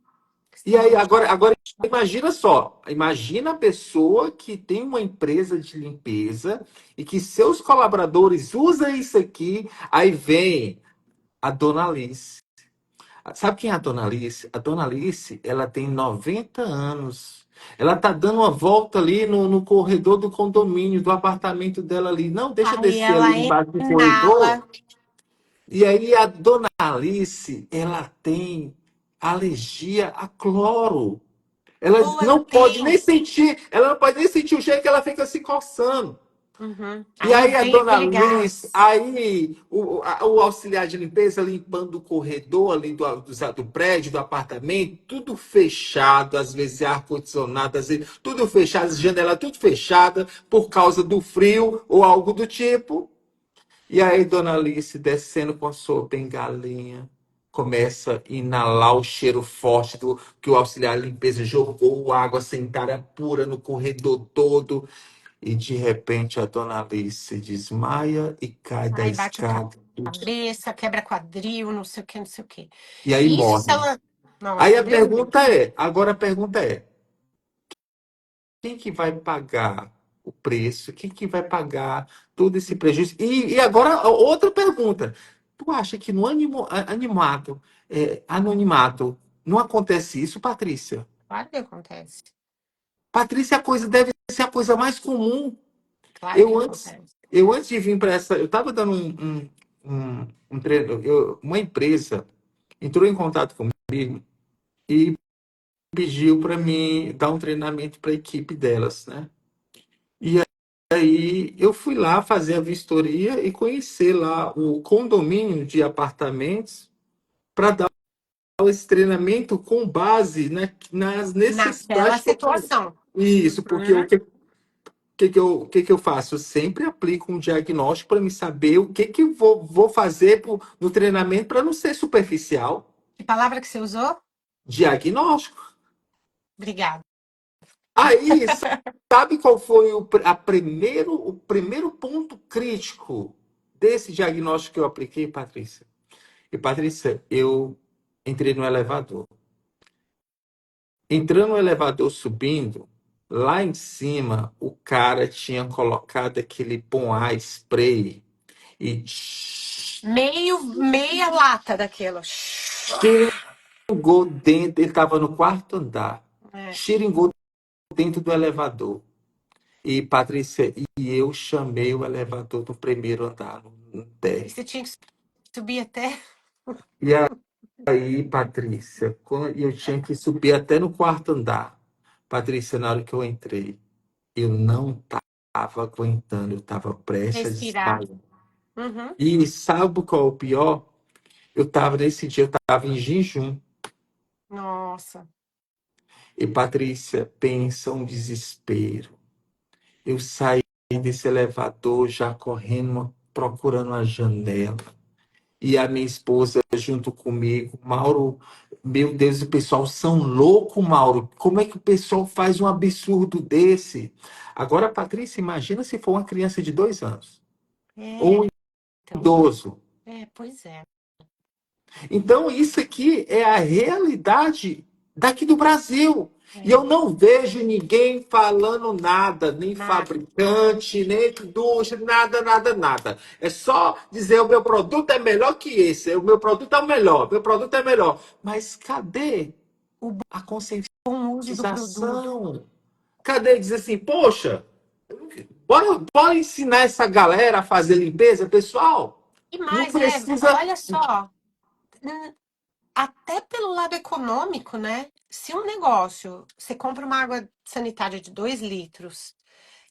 E aí, Extremamente agora tóxico. imagina só, imagina a pessoa que tem uma empresa de limpeza e que seus colaboradores usam isso aqui, aí vem a Dona Alice. Sabe quem é a Dona Alice? A Dona Alice, ela tem 90 anos. Ela tá dando uma volta ali no corredor do condomínio, do apartamento dela ali. Não, deixa eu Aí descer ali ela embaixo do corredor. inala. E aí a Dona Alice, ela tem alergia a cloro. Ela Ou ela não pode nem tem. sentir, ela não pode nem sentir o cheiro que ela fica se coçando. Uhum. E Aí aí a vem dona aquele Liz, gás. aí o auxiliar de limpeza limpando o corredor ali do prédio, do apartamento, tudo fechado, às vezes ar-condicionado, às vezes tudo fechado, as janelas tudo fechada por causa do frio ou algo do tipo. E aí dona Alice descendo com a sua bengalinha, começa a inalar o cheiro forte do que o auxiliar de limpeza jogou água sanitária pura no corredor todo. E de repente a dona Alice desmaia e cai da Aí bate a escada. cabeça, quebra quadril, não sei o que, não sei o que. E aí Isso se morre. ela. Aí Nossa, a Deus me livre. pergunta é, agora a pergunta é, quem que vai pagar o preço? Quem que vai pagar todo esse prejuízo? E agora outra pergunta. Tu acha que no anonimato não acontece isso, Patrícia? Claro que acontece. Patrícia, a coisa deve ser a coisa mais comum. Claro que Eu antes, acontece. eu antes de vir para essa, eu estava dando um treino, uma empresa entrou em contato comigo e pediu para mim dar um treinamento para a equipe delas, né? E aí eu fui lá fazer a vistoria e conhecer lá o condomínio de apartamentos para dar esse treinamento com base nas Naquela necessidades que eu tinha. situação. Isso, porque Uhum. o que que eu faço? Eu sempre aplico um diagnóstico para me saber o que que eu vou fazer no treinamento para não ser superficial. Que palavra que você usou? Diagnóstico. Obrigada. Aí, sabe qual foi o primeiro ponto crítico desse diagnóstico que eu apliquei, Patrícia? E, Patrícia, eu entrei no elevador. Entrando no elevador subindo, lá em cima, o cara tinha colocado aquele bom ar spray e Meia lata daquilo. xingou dentro. Ele estava no quarto andar. É. Xingou dentro do elevador. E, Patrícia, e eu chamei o elevador do primeiro andar, no E térreo. você tinha que subir até. E aí, Patrícia, quando eu tinha que subir até no quarto andar. Patrícia, na hora que eu entrei, eu não estava aguentando, eu estava prestes a Respirar. desmaiar. Uhum. E sabe qual é o pior? Nesse dia, eu estava em jejum. Nossa. E, Patrícia, pensa um desespero. Eu saí desse elevador já correndo, procurando a janela. E a minha esposa junto comigo. Mauro, meu Deus, o pessoal são louco, Mauro. Como é que o pessoal faz um absurdo desse? Agora, Patrícia, imagina se for uma criança de 2 anos. Ou É, um então. idoso. Pois é. Então, isso aqui é a realidade daqui do Brasil. E É. eu não vejo ninguém falando nada, nem Nada. fabricante, nem indústria, nada, nada, nada. É só dizer o meu produto é melhor que esse, o meu produto é o melhor, o meu produto é melhor. Mas cadê O a bom uso do produto. conscientização? Cadê dizer assim, poxa, bora ensinar essa galera a fazer limpeza, pessoal? E Não mais, precisa. olha só, até pelo lado econômico, né? Se um negócio, você compra uma água sanitária de 2 litros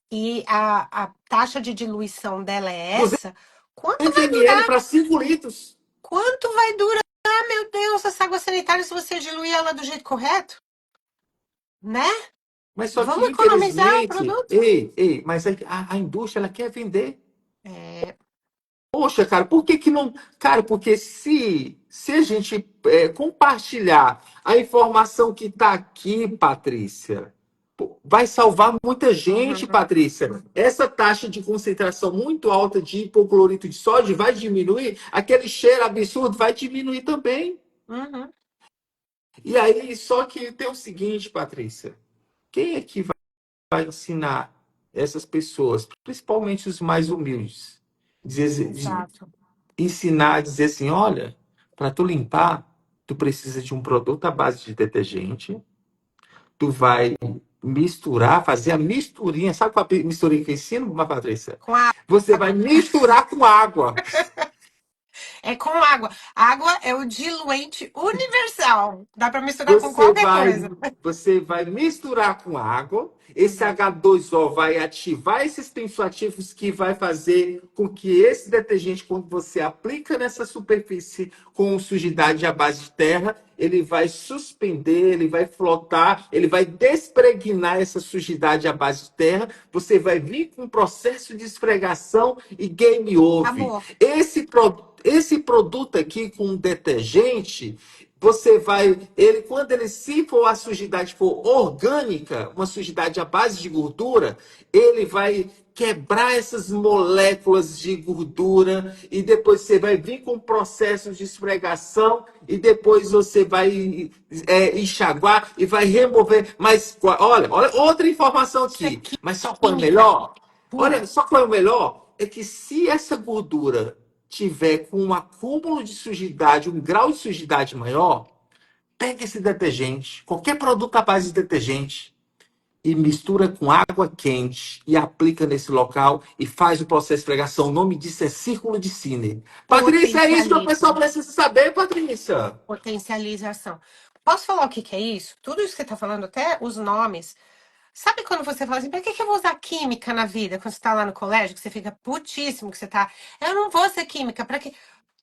e a taxa de diluição dela é 200 essa, quanto vai ml durar? para 5 litros. Quanto vai durar, meu Deus, essa água sanitária se você diluir ela do jeito correto, né? Mas só que, Vamos economizar o infelizmente, produto. mas a indústria ela quer vender. É, Poxa, cara, por que que não. Cara, porque se a gente compartilhar a informação que está aqui, Patrícia, pô, vai salvar muita gente, uhum, Patrícia. Essa taxa de concentração muito alta de hipoclorito de sódio vai diminuir, aquele cheiro absurdo vai diminuir também. uhum, E aí, só que tem o seguinte, Patrícia, quem é que vai ensinar essas pessoas, principalmente os mais humildes, exato. ensinar a dizer assim, olha, para tu limpar, tu precisa de um produto à base de detergente, tu vai misturar, fazer a misturinha, sabe qual é a misturinha que eu ensino, Patrícia? Com a Você vai água. misturar com água. É com água. Água é o diluente universal. Dá para misturar com Você qualquer vai, coisa. você vai misturar com água. Esse Uhum. H2O vai ativar esses tensoativos que vai fazer com que esse detergente, quando você aplica nessa superfície com sujidade à base de terra, ele vai suspender, ele vai flotar, ele vai despregnar essa sujidade à base de terra. Você vai vir com um processo de esfregação e game over. Acabou. Esse produto aqui com detergente, você vai, ele quando ele se for a sujidade for orgânica, uma sujidade à base de gordura, ele vai quebrar essas moléculas de gordura e depois você vai vir com processos de esfregação e depois você vai enxaguar e vai remover. Mas olha outra informação Isso é aqui. Mas só qual é o química melhor? Olha, pura. só qual é o melhor? É que se essa gordura tiver com um acúmulo de sujidade, um grau de sujidade maior, pega esse detergente, qualquer produto à base de detergente, e mistura com água quente e aplica nesse local e faz o processo de esfregação. O nome disso é círculo de Sine. Patrícia, é isso que o pessoal Potencializa. precisa saber, Patrícia. Potencialização. Posso falar o que que é isso? Tudo isso que você está falando, até os nomes. Sabe quando você fala assim, pra que eu vou usar química na vida? Quando você tá lá no colégio, que você fica putíssimo, que você tá. Eu não vou ser química, pra quê?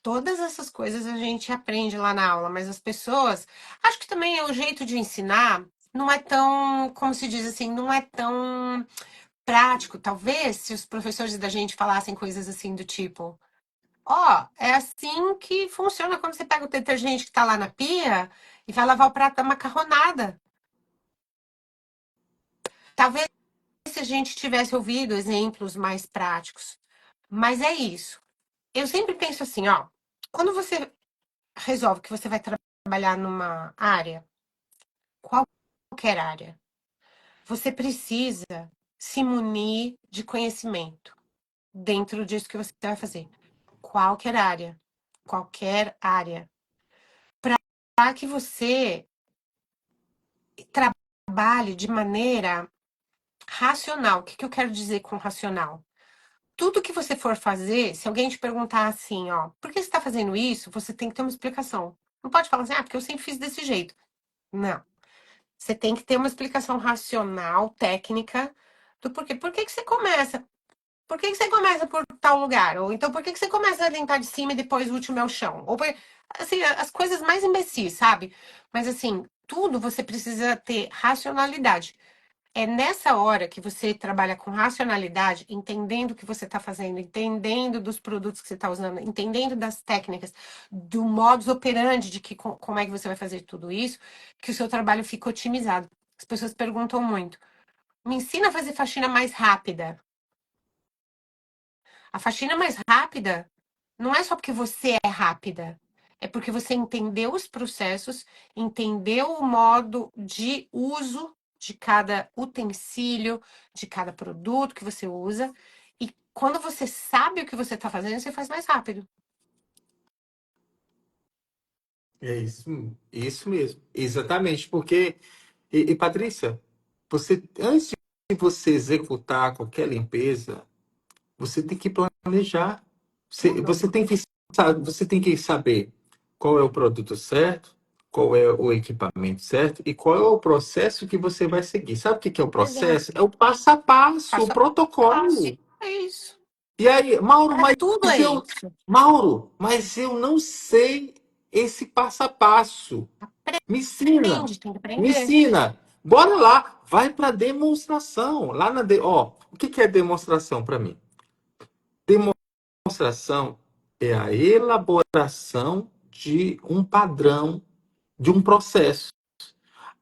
Todas essas coisas a gente aprende lá na aula, mas as pessoas. Acho que também é o jeito de ensinar não é tão, como se diz assim, não é tão prático. Talvez se os professores da gente falassem coisas assim do tipo. Ó, é assim que funciona quando você pega o detergente que tá lá na pia e vai lavar o prato da macarronada. Talvez se a gente tivesse ouvido exemplos mais práticos. Mas é isso. Eu sempre penso assim, ó, quando você resolve que você vai trabalhar numa área, qualquer área, você precisa se munir de conhecimento dentro disso que você vai fazer. Qualquer área, qualquer área, para que você trabalhe de maneira racional. O que que eu quero dizer com racional? Tudo que você for fazer, se alguém te perguntar assim, ó, por que você está fazendo isso? Você tem que ter uma explicação. Não pode falar assim, ah, porque eu sempre fiz desse jeito. Não. Você tem que ter uma explicação racional, técnica, do porquê. Por que que você começa? Por que que você começa por tal lugar? Ou então, por que que você começa a limpar de cima e depois o último é o chão? Assim, as coisas mais imbecis, sabe? Mas assim, tudo você precisa ter racionalidade. É nessa hora que você trabalha com racionalidade, entendendo o que você está fazendo, entendendo dos produtos que você está usando, entendendo das técnicas, do modus operandi de que como é que você vai fazer tudo isso, que o seu trabalho fica otimizado. As pessoas perguntam muito: me ensina a fazer faxina mais rápida. A faxina mais rápida não é só porque você é rápida, é porque você entendeu os processos, entendeu o modo de uso de cada utensílio, de cada produto que você usa. E quando você sabe o que você está fazendo, você faz mais rápido. É isso mesmo, exatamente, porque, Patrícia, você, antes de você executar qualquer limpeza, você tem que planejar. Tudo. Você tem que saber qual é o produto certo, qual é o equipamento certo e qual é o processo que você vai seguir. Sabe o que que é o Exato. processo? É o passo a passo, o Passo a passo. protocolo. É isso. E aí, Mauro, Para tudo é isso. Mas eu não sei esse passo a passo. Me ensina, Aprende, tem que me aprender. ensina. Bora lá, vai para demonstração. Ó, o que que é demonstração para mim? Demonstração é a elaboração de um padrão, de um processo.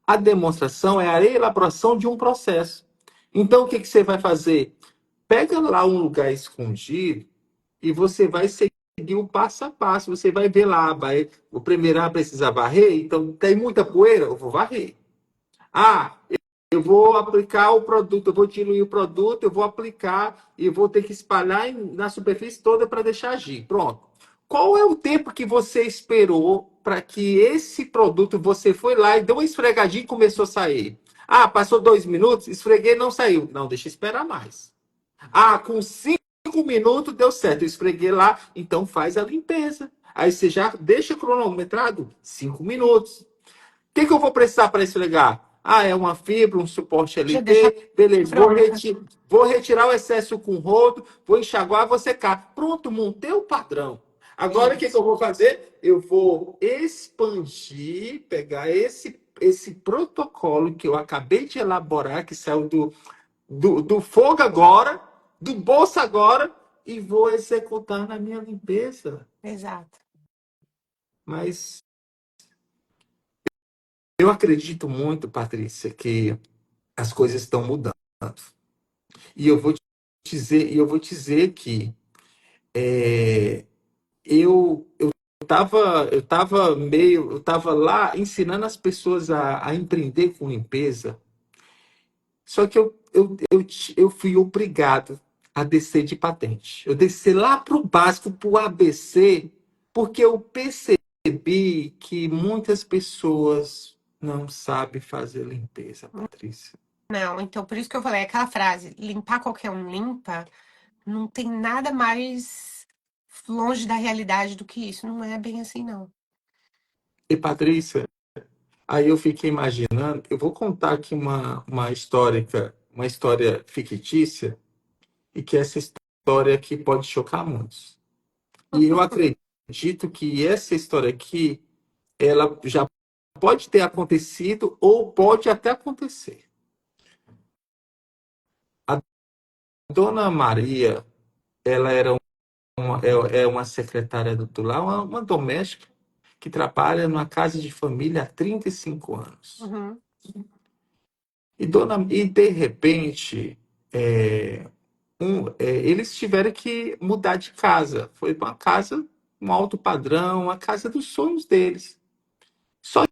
A demonstração é a elaboração de um processo. Então, o que que você vai fazer? Pega lá um lugar escondido e você vai seguir o passo a passo. Você vai ver lá, o primeiro precisa varrer, então tem muita poeira, eu vou varrer. Ah, eu vou aplicar o produto, eu vou diluir o produto, eu vou aplicar e vou ter que espalhar na superfície toda para deixar agir. Pronto. Qual é o tempo que você esperou para que esse produto você foi lá e deu uma esfregadinha e começou a sair? Ah, passou 2 minutos, esfreguei e não saiu. Não, deixa eu esperar mais. Ah, com 5 minutos deu certo, eu esfreguei lá, então faz a limpeza. Aí você já deixa cronometrado 5 minutos. O que eu vou precisar para esfregar? Ah, é uma fibra, um suporte Já deixa LP, beleza. pronta. Vou retirar o excesso com rodo, vou enxaguar, vou secar. Pronto, montei o padrão. Agora, o que Isso. eu vou fazer? Eu vou expandir, pegar esse protocolo que eu acabei de elaborar, que saiu do fogo agora, do bolso agora, e vou executar na minha limpeza. Exato. Mas eu acredito muito, Patrícia, que as coisas estão mudando. E eu vou dizer que é, eu tava lá ensinando as pessoas a empreender com limpeza. Só que eu fui obrigado a descer de patente. Eu desci lá para o básico, para o ABC, porque eu percebi que muitas pessoas não sabem fazer limpeza, Patrícia. Não, então por isso que eu falei aquela frase, limpar qualquer um limpa, não tem nada mais longe da realidade do que isso. Não é bem assim, não. E, Patrícia, aí eu fiquei imaginando, eu vou contar aqui uma história fictícia, e que essa história aqui pode chocar muitos. E eu acredito que essa história aqui, ela já pode ter acontecido ou pode até acontecer. A dona Maria, ela era uma secretária do lar, uma doméstica que trabalha numa casa de família há 35 anos. Uhum. E de repente, é, eles tiveram que mudar de casa. Foi para uma casa, um alto padrão, uma casa dos sonhos deles. Só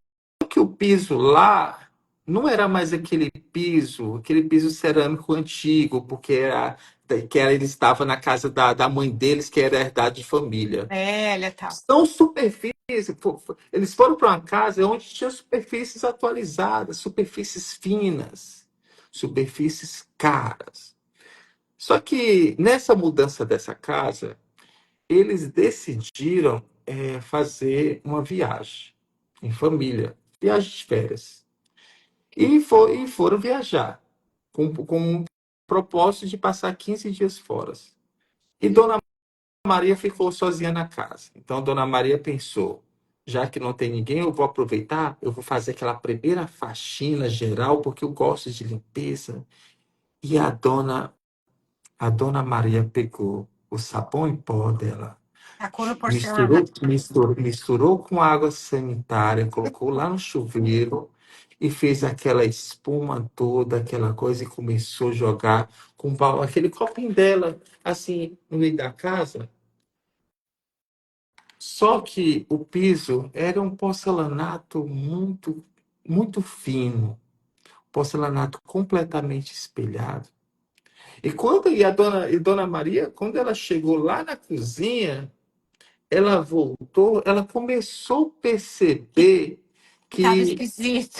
que o piso lá não era mais aquele piso cerâmico antigo, porque ele estava na casa da mãe deles, que era herdade de família. Velha, tal. São superfícies. Eles foram para uma casa onde tinha superfícies atualizadas, superfícies finas, superfícies caras. Só que nessa mudança dessa casa, eles decidiram fazer uma viagem em família, viagem de férias. E foram viajar com o propósito de passar 15 dias fora. E Dona Maria ficou sozinha na casa. Então Dona Maria pensou, já que não tem ninguém, eu vou aproveitar, eu vou fazer aquela primeira faxina geral, porque eu gosto de limpeza. E a dona Maria pegou o sabão em pó dela, Tacou no misturou, porcelanato. misturou com água sanitária, colocou lá no chuveiro e fez aquela espuma toda, aquela coisa, e começou a jogar com aquele copinho dela, assim, no meio da casa. Só que o piso era um porcelanato muito, muito fino, porcelanato completamente espelhado. E a dona Maria, quando ela chegou lá na cozinha, ela voltou, ela começou a perceber Que tava que esquisito.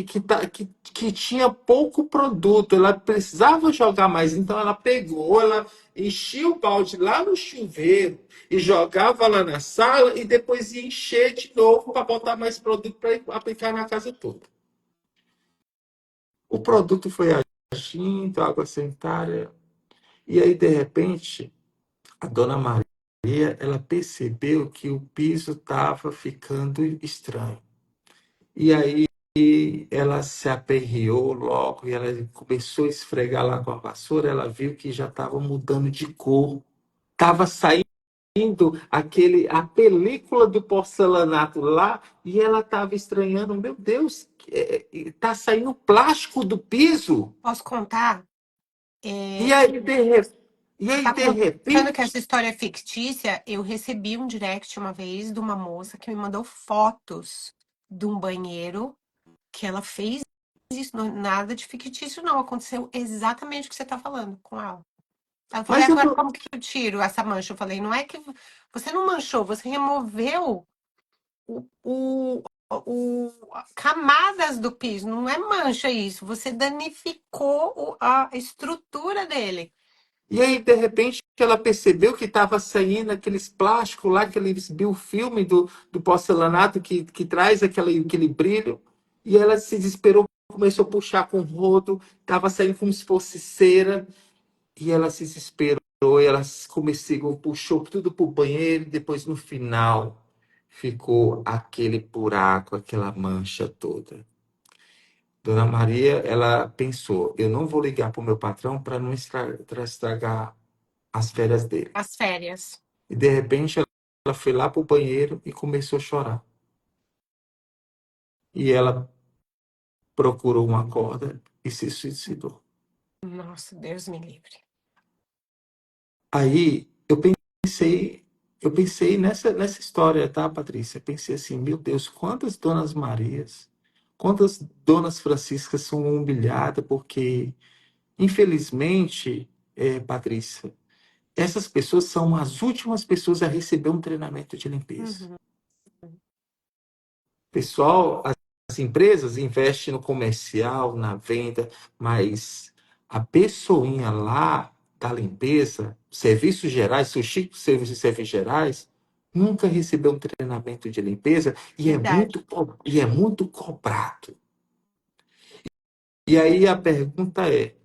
que, tá, que tinha pouco produto, ela precisava jogar mais. Então ela pegou, ela enchia o balde lá no chuveiro e jogava lá na sala e depois ia encher de novo para botar mais produto para aplicar na casa toda. O produto foi agindo, água sanitária, e aí de repente a dona Maria, ela percebeu que o piso estava ficando estranho. E aí ela se aperreou logo e ela começou a esfregar lá com a vassoura. Ela viu que já estava mudando de cor. Estava saindo a película do porcelanato lá e ela estava estranhando. Meu Deus, está saindo plástico do piso. Posso contar? E aí, de, re- e Você aí, tá de contando que repente, essa história é fictícia? Eu recebi um direct uma vez de uma moça que me mandou fotos de um banheiro que ela fez isso. Nada de fictício, não. Aconteceu exatamente o que você tá falando com ela. Ela falou, e mas eu agora tô, como que eu tiro essa mancha? Eu falei, não é que você não manchou, você removeu o, o, camadas do piso. Não é mancha isso. Você danificou a estrutura dele. E aí, de repente, ela percebeu que estava saindo aqueles plásticos lá, aqueles biofilme do porcelanato que traz aquele brilho. E ela se desesperou, começou a puxar com o rodo, estava saindo como se fosse cera. E ela se desesperou, e ela começou, puxou tudo para o banheiro, e depois no final ficou aquele buraco, aquela mancha toda. Dona Maria, ela pensou, eu não vou ligar para o meu patrão para não estragar as férias dele. As férias. E de repente ela foi lá para o banheiro e começou a chorar. E ela procurou uma corda e se suicidou. Nossa, Deus me livre. Aí eu pensei nessa história, tá, Patrícia? Pensei assim, meu Deus, quantas Donas Marias, quantas Donas Franciscas são humilhadas porque, infelizmente, Patrícia, essas pessoas são as últimas pessoas a receber um treinamento de limpeza. Uhum. Pessoal, as empresas investem no comercial, na venda, mas a pessoinha lá da limpeza, serviços gerais, seu chico serviços gerais, nunca recebeu um treinamento de limpeza e é Verdade. muito cobrado. E aí a pergunta é: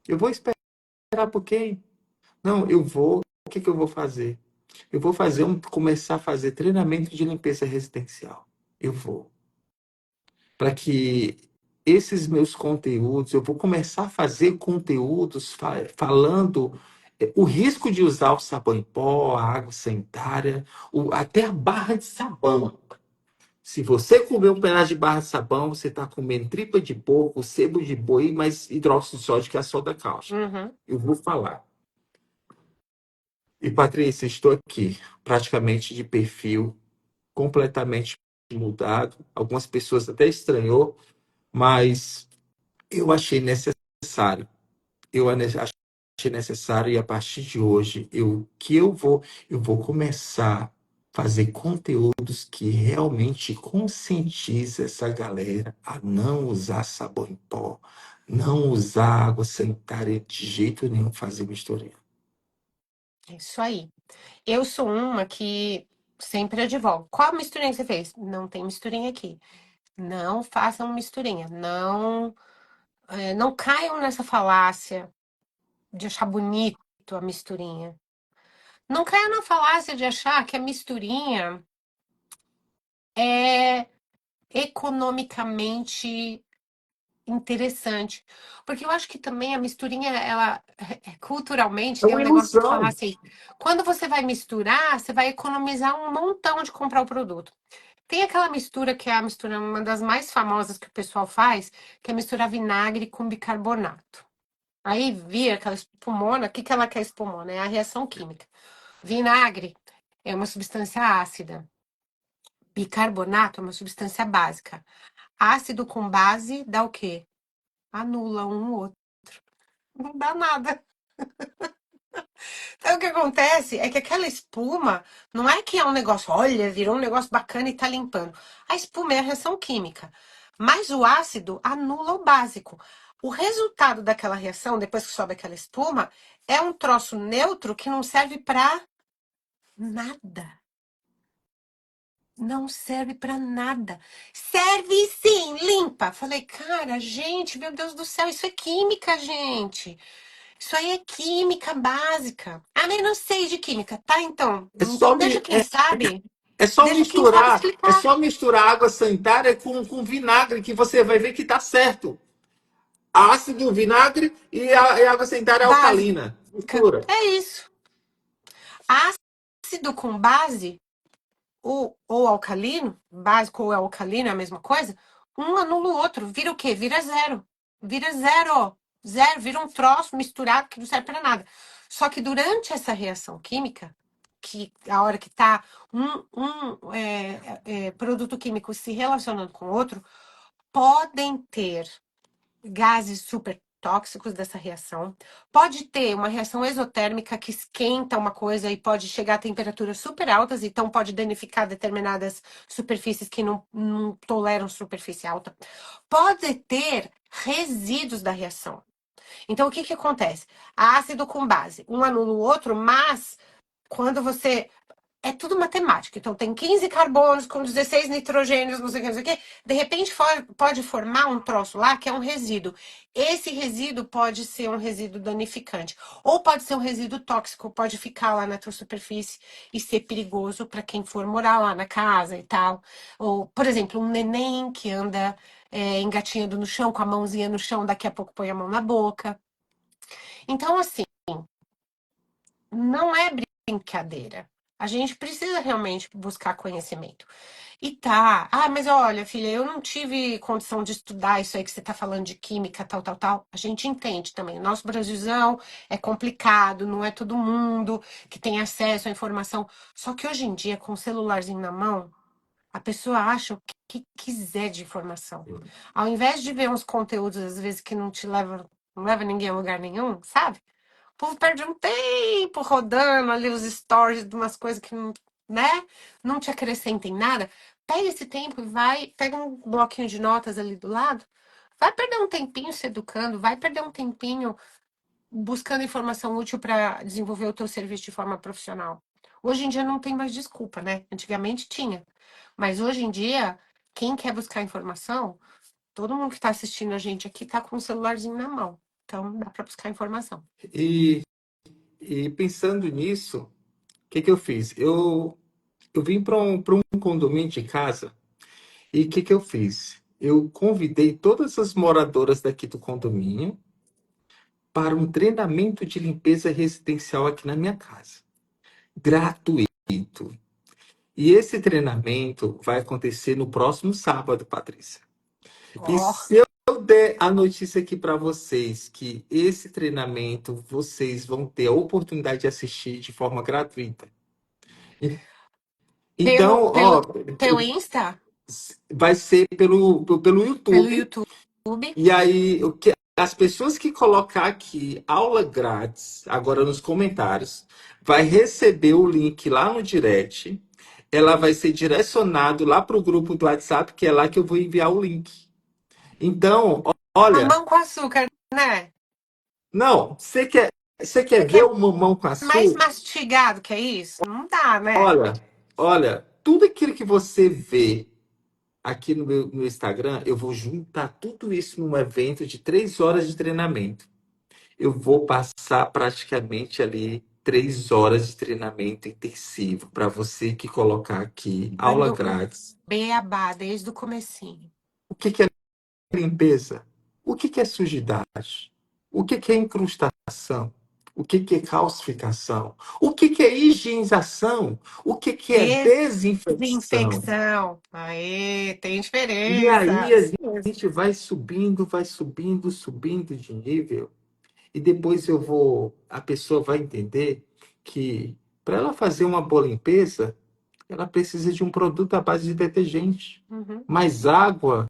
eu vou esperar por quem? Não, eu vou. O que que eu vou fazer? Eu vou começar a fazer treinamento de limpeza residencial. Eu vou. Para que esses meus conteúdos, eu vou começar a fazer conteúdos falando o risco de usar o sabão em pó, a água sanitária, até a barra de sabão. Se você comer um pedaço de barra de sabão, você está comendo tripa de porco, sebo de boi, mas hidróxido de sódio, que é a soda cáustica. Uhum. Eu vou falar. E, Patrícia, estou aqui, praticamente de perfil completamente mudado. Algumas pessoas até estranhou, mas eu achei necessário. Achei necessário e a partir de hoje eu vou começar a fazer conteúdos que realmente conscientiza essa galera a não usar sabão em pó, não usar água sanitária de jeito nenhum, fazer misturinha. É isso aí. Eu sou uma que sempre advogo. Qual misturinha que você fez? Não tem misturinha aqui. Não façam misturinha. Não, não caiam nessa falácia de achar bonito a misturinha. Não caiam na falácia de achar que a misturinha é economicamente interessante. Porque eu acho que também a misturinha, ela culturalmente É tem um uma negócio de falar ilusão. assim: quando você vai misturar, você vai economizar um montão de comprar o produto. Tem aquela mistura que é a mistura, uma das mais famosas que o pessoal faz, que é misturar vinagre com bicarbonato. Aí vira aquela espumona, o que que ela quer espumona? É a reação química. Vinagre é uma substância ácida. Bicarbonato é uma substância básica. Ácido com base dá o quê? Anula um o outro. Não dá nada. Então o que acontece é que aquela espuma não é que é um negócio, olha, virou um negócio bacana e tá limpando. A espuma é a reação química, mas o ácido anula o básico. O resultado daquela reação, depois que sobe aquela espuma, é um troço neutro que não serve pra nada. Não serve pra nada. Serve sim, limpa. Falei, cara, gente, meu Deus do céu, isso é química, gente. Isso aí é química básica. Ah, mas eu não sei de química, tá? Então, É só, então deixa quem sabe é explicar. só misturar água sanitária com vinagre que você vai ver que tá certo. Ácido, vinagre e água sanitária Básica. alcalina. Mistura. É isso. Ácido com base, ou alcalino, básico ou alcalino é a mesma coisa, um anula o outro. Vira o quê? Vira zero. Vira zero. Zero, vira um troço misturado que não serve para nada. Só que durante essa reação química, que a hora que está um produto químico se relacionando com o outro, podem ter gases super tóxicos dessa reação. Pode ter uma reação exotérmica que esquenta uma coisa e pode chegar a temperaturas super altas, então pode danificar determinadas superfícies que não toleram superfície alta. Pode ter resíduos da reação. Então, o que que acontece? Ácido com base, um anula o outro, mas quando você é tudo matemática. Então, tem 15 carbonos com 16 nitrogênios, não sei o que, não sei o que. De repente, pode formar um troço lá que é um resíduo. Esse resíduo pode ser um resíduo danificante. Ou pode ser um resíduo tóxico, pode ficar lá na tua superfície e ser perigoso para quem for morar lá na casa e tal. Ou, por exemplo, um neném que anda engatinhando no chão, com a mãozinha no chão, daqui a pouco põe a mão na boca. Então, assim, não é brincadeira. A gente precisa realmente buscar conhecimento. E tá, mas olha, filha, eu não tive condição de estudar isso aí que você tá falando de química, tal, tal, tal. A gente entende também. O nosso Brasilzão é complicado, não é todo mundo que tem acesso à informação. Só que hoje em dia, com o celularzinho na mão, a pessoa acha o que quiser de informação. Ao invés de ver uns conteúdos, às vezes, que não leva ninguém a lugar nenhum, sabe? O povo perde um tempo rodando ali os stories de umas coisas que não, né, não te acrescentem nada. Pega esse tempo e pega um bloquinho de notas ali do lado, vai perder um tempinho se educando, vai perder um tempinho buscando informação útil para desenvolver o teu serviço de forma profissional. Hoje em dia não tem mais desculpa, né? Antigamente tinha. Mas hoje em dia, quem quer buscar informação, todo mundo que está assistindo a gente aqui tá com o celularzinho na mão. Então dá para buscar informação. E, e pensando nisso, o que que eu fiz? Eu vim para um condomínio de casa e o que que eu fiz? Eu convidei todas as moradoras daqui do condomínio para um treinamento de limpeza residencial aqui na minha casa, gratuito. E esse treinamento vai acontecer no próximo sábado, Patrícia. E Ó. se eu der a notícia aqui para vocês que esse treinamento vocês vão ter a oportunidade de assistir de forma gratuita. Pelo, Então, pelo ó, teu Insta? vai ser pelo Pelo YouTube. YouTube? E aí, as pessoas que colocar aqui aula grátis, agora nos comentários, vai receber o link lá no direct. Ela vai ser direcionado lá para o grupo do WhatsApp, que é lá que eu vou enviar o link. Então, olha, Mamão com açúcar, né? não, você quer Você ver quer o mamão com mais açúcar? mastigado que é isso? Não dá, né? Olha, olha, tudo aquilo que você vê aqui no Instagram, eu vou juntar tudo isso num evento de 3 horas de treinamento. Eu vou passar praticamente ali 3 horas de treinamento intensivo para você que colocar aqui aula Dando o grátis. beabá desde o comecinho. O que que é limpeza? O que que é sujidade? O que que é incrustação? O que que é calcificação? O que que é higienização? O que que é desinfecção? Desinfecção. Aê, tem E aí diferença. a Isso mesmo. gente vai subindo, subindo de nível. E depois a pessoa vai entender que para ela fazer uma boa limpeza, ela precisa de um produto à base de detergente, Uhum. mais água,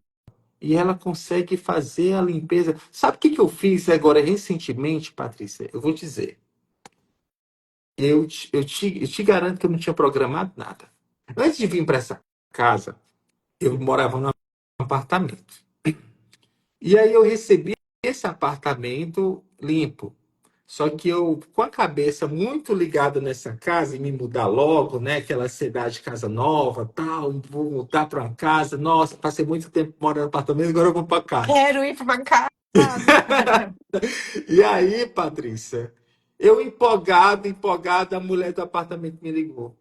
e ela consegue fazer a limpeza. Sabe o que que eu fiz agora recentemente, Patrícia? Eu vou dizer. Eu te garanto que eu não tinha programado nada. Antes de vir para essa casa, eu morava num apartamento. E aí eu recebi esse apartamento limpo. Só que eu, com a cabeça muito ligada nessa casa e me mudar logo, né? Aquela cidade, casa nova, tal, vou mudar para uma casa. Nossa, passei muito tempo morando no apartamento, agora eu vou para casa. Quero ir para uma casa. E aí, Patrícia, eu empolgado, empolgado, a mulher do apartamento me ligou.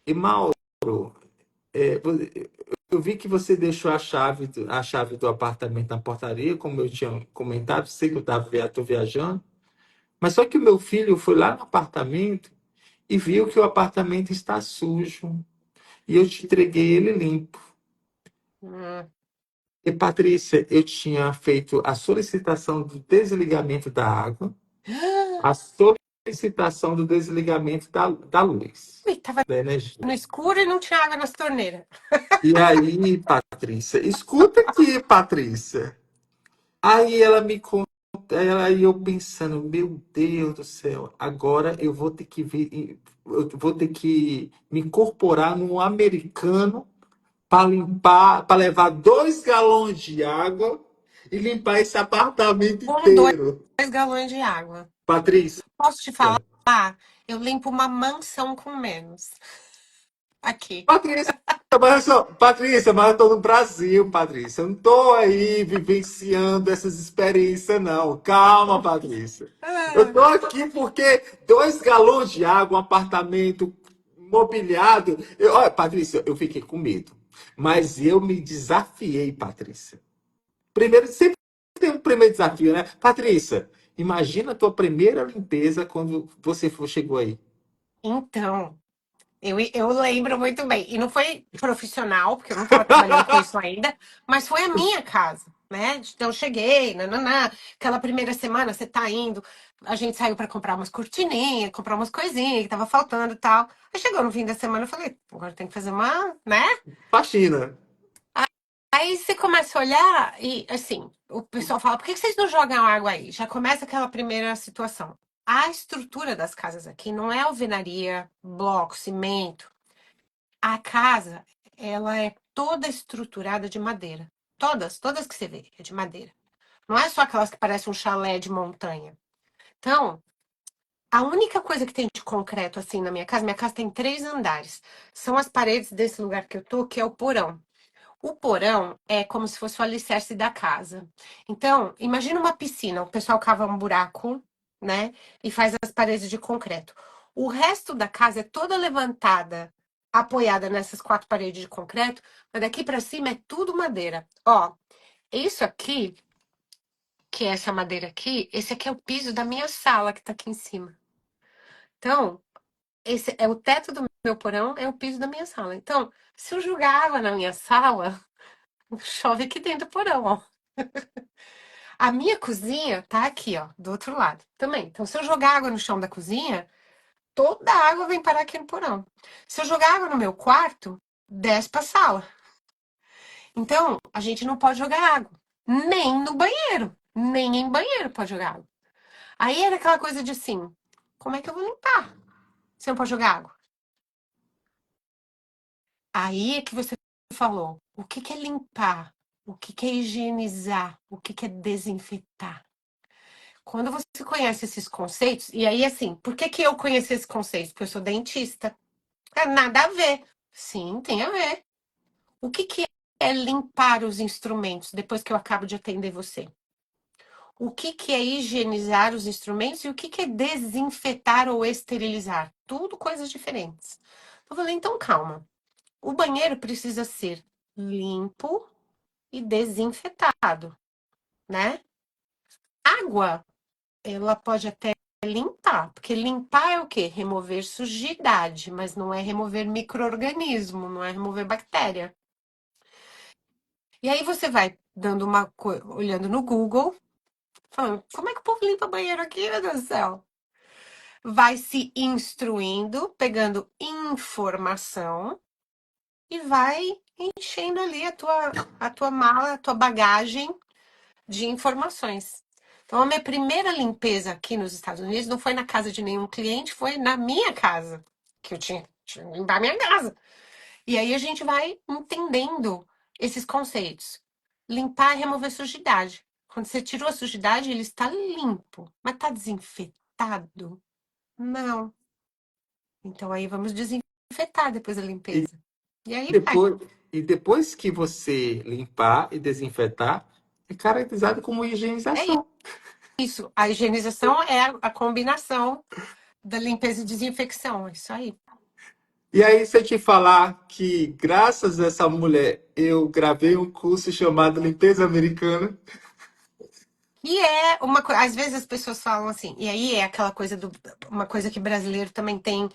E Mauro, é, eu vi que você deixou a chave do apartamento na portaria, como eu tinha comentado, sei que tô viajando. Mas só que o meu filho foi lá no apartamento e viu que o apartamento está sujo. E eu te entreguei ele limpo. Hum. E, Patrícia, eu tinha feito a solicitação do desligamento da água, a solicitação do desligamento da luz, Ui, tava da no energia. escuro e não tinha água nas torneiras. E aí, Patrícia, escuta aqui, Patrícia. Aí ela me conta, aí eu pensando, meu Deus do céu, agora eu vou ter que me incorporar num americano para limpar, para levar 2 galões de água e limpar esse apartamento Com dois inteiro. galões de água. Patrícia, Posso te falar? Eu limpo uma mansão com menos. Aqui. Patrícia, mas eu tô no Brasil, Patrícia. Eu não tô aí vivenciando essas experiências, não. Calma, Patrícia. Eu Ah, tô aqui porque 2 galões de água, um apartamento mobiliado. Olha, Patrícia, eu fiquei com medo. Mas eu me desafiei, Patrícia. Primeiro, sempre tem um primeiro desafio, né? Patrícia, imagina a tua primeira limpeza quando chegou aí. então, eu lembro muito bem. E não foi profissional, porque eu não estava trabalhando com isso ainda, mas foi a minha casa, né? Então, eu cheguei, nananã, aquela primeira semana você tá indo, a gente saiu para comprar umas cortininhas, comprar umas coisinhas que tava faltando e tal. Aí chegou no fim da semana, eu falei, agora tem que fazer uma, né? Faxina. Aí você começa a olhar e, assim, o pessoal fala, por que vocês não jogam água aí? Já começa aquela primeira situação. A estrutura das casas aqui não é alvenaria, bloco, cimento. A casa, ela é toda estruturada de madeira. Todas que você vê é de madeira. Não é só aquelas que parecem um chalé de montanha. Então, a única coisa que tem de concreto assim na minha casa tem 3 andares. São as paredes desse lugar que eu tô, que é o porão. O porão é como se fosse o alicerce da casa. Então, imagina uma piscina, o pessoal cava um buraco, né, e faz as paredes de concreto. O resto da casa é toda levantada, apoiada nessas 4 paredes de concreto, mas daqui para cima é tudo madeira. Ó, isso aqui, que é essa madeira aqui, esse aqui é o piso da minha sala que tá aqui em cima. Então, esse é o teto do meu porão, é o piso da minha sala. Então, se eu jogar água na minha sala, chove aqui dentro do porão, ó. A minha cozinha tá aqui, ó, do outro lado também. Então, se eu jogar água no chão da cozinha, toda a água vem parar aqui no porão. Se eu jogar água no meu quarto, desce pra sala. Então, a gente não pode jogar água. Nem no banheiro. Nem em banheiro pode jogar água. Aí era aquela coisa de assim, como é que eu vou limpar? Você não pode jogar água. Aí é que você falou, o que que é limpar? O que que é higienizar? O que que é desinfetar? Quando você conhece esses conceitos, e aí assim, por que que eu conheci esses conceitos? Porque eu sou dentista. Nada a ver. Sim, tem a ver. O que que é limpar os instrumentos depois que eu acabo de atender você? O que que é higienizar os instrumentos e o que que é desinfetar ou esterilizar? Tudo coisas diferentes. Eu falei, então calma. O banheiro precisa ser limpo e desinfetado, né? Água, ela pode até limpar, porque limpar é o quê? Remover sujidade, mas não é remover micro-organismo, não é remover bactéria. E aí você vai dando olhando no Google, falando, como é que o povo limpa banheiro aqui, meu Deus do céu? Vai se instruindo, pegando informação e vai enchendo ali a tua mala, a tua bagagem de informações. Então, a minha primeira limpeza aqui nos Estados Unidos não foi na casa de nenhum cliente, foi na minha casa, que eu tinha que limpar a minha casa. E aí a gente vai entendendo esses conceitos. Limpar é remover sujidade. Quando você tirou a sujidade, ele está limpo. Mas está desinfetado? Não. Então aí vamos desinfetar depois da E limpeza. E aí vai. depois, e depois que você limpar e desinfetar, é caracterizado como É higienização. isso. A higienização é a combinação da limpeza e desinfecção. É isso aí. E aí, se eu te falar que, graças a essa mulher, eu gravei um curso chamado Limpeza Americana. E é uma coisa, às vezes as pessoas falam assim, e aí é aquela coisa uma coisa que brasileiro também tem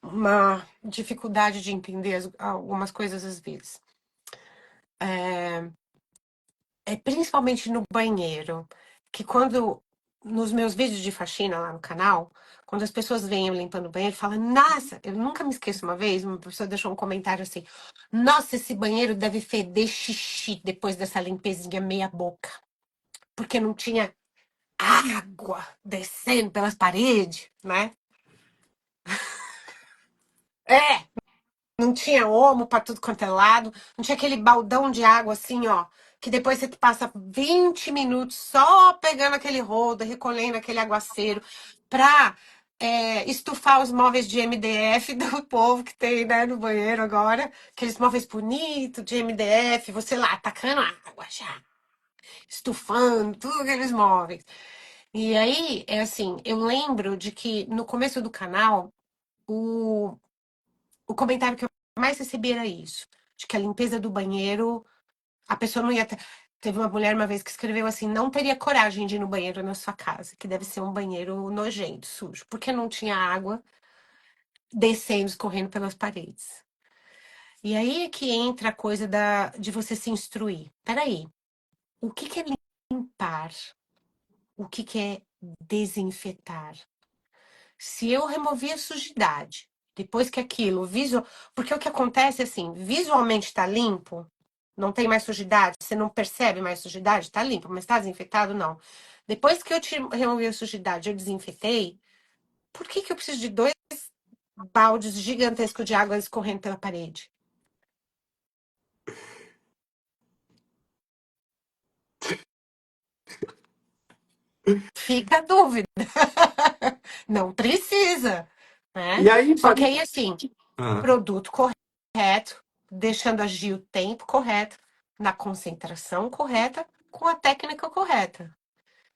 uma dificuldade de entender algumas coisas às vezes. É principalmente no banheiro, que quando nos meus vídeos de faxina lá no canal, quando as pessoas vêm eu limpando o banheiro, falam, nossa, eu nunca me esqueço uma vez, uma pessoa deixou um comentário assim, nossa, esse banheiro deve feder xixi depois dessa limpezinha meia boca, porque não tinha água descendo pelas paredes, né? É, não não tinha omo pra tudo quanto é lado, não tinha aquele baldão de água assim, ó, que depois você passa 20 minutos só pegando aquele rodo, recolhendo aquele aguaceiro pra estufar os móveis de MDF do povo que tem, né, no banheiro agora. Aqueles móveis bonitos de MDF, você lá tacando água já, estufando, tudo aqueles móveis. E aí, é assim, eu lembro de que no começo do canal, o, o comentário que eu mais recebi era isso, de que a limpeza do banheiro, a pessoa não ia ter. Teve uma mulher uma vez que escreveu assim, não teria coragem de ir no banheiro na sua casa, que deve ser um banheiro nojento, sujo, porque não tinha água descendo, escorrendo pelas paredes. E aí é que entra a coisa de você se instruir. Peraí, o que que é limpar? O que que é desinfetar? Se eu remover a sujidade, depois que aquilo visual, porque o que acontece é assim, visualmente está limpo, não tem mais sujidade, você não percebe mais sujidade, está limpo, mas está desinfetado, não. Depois que eu removi a sujidade, eu desinfetei, por que que eu preciso de 2 baldes gigantescos de água escorrendo pela parede? Fica a dúvida. Não precisa, né? E aí, Só que aí, assim, Ah, produto correto, deixando agir o tempo correto, na concentração correta, com a técnica correta.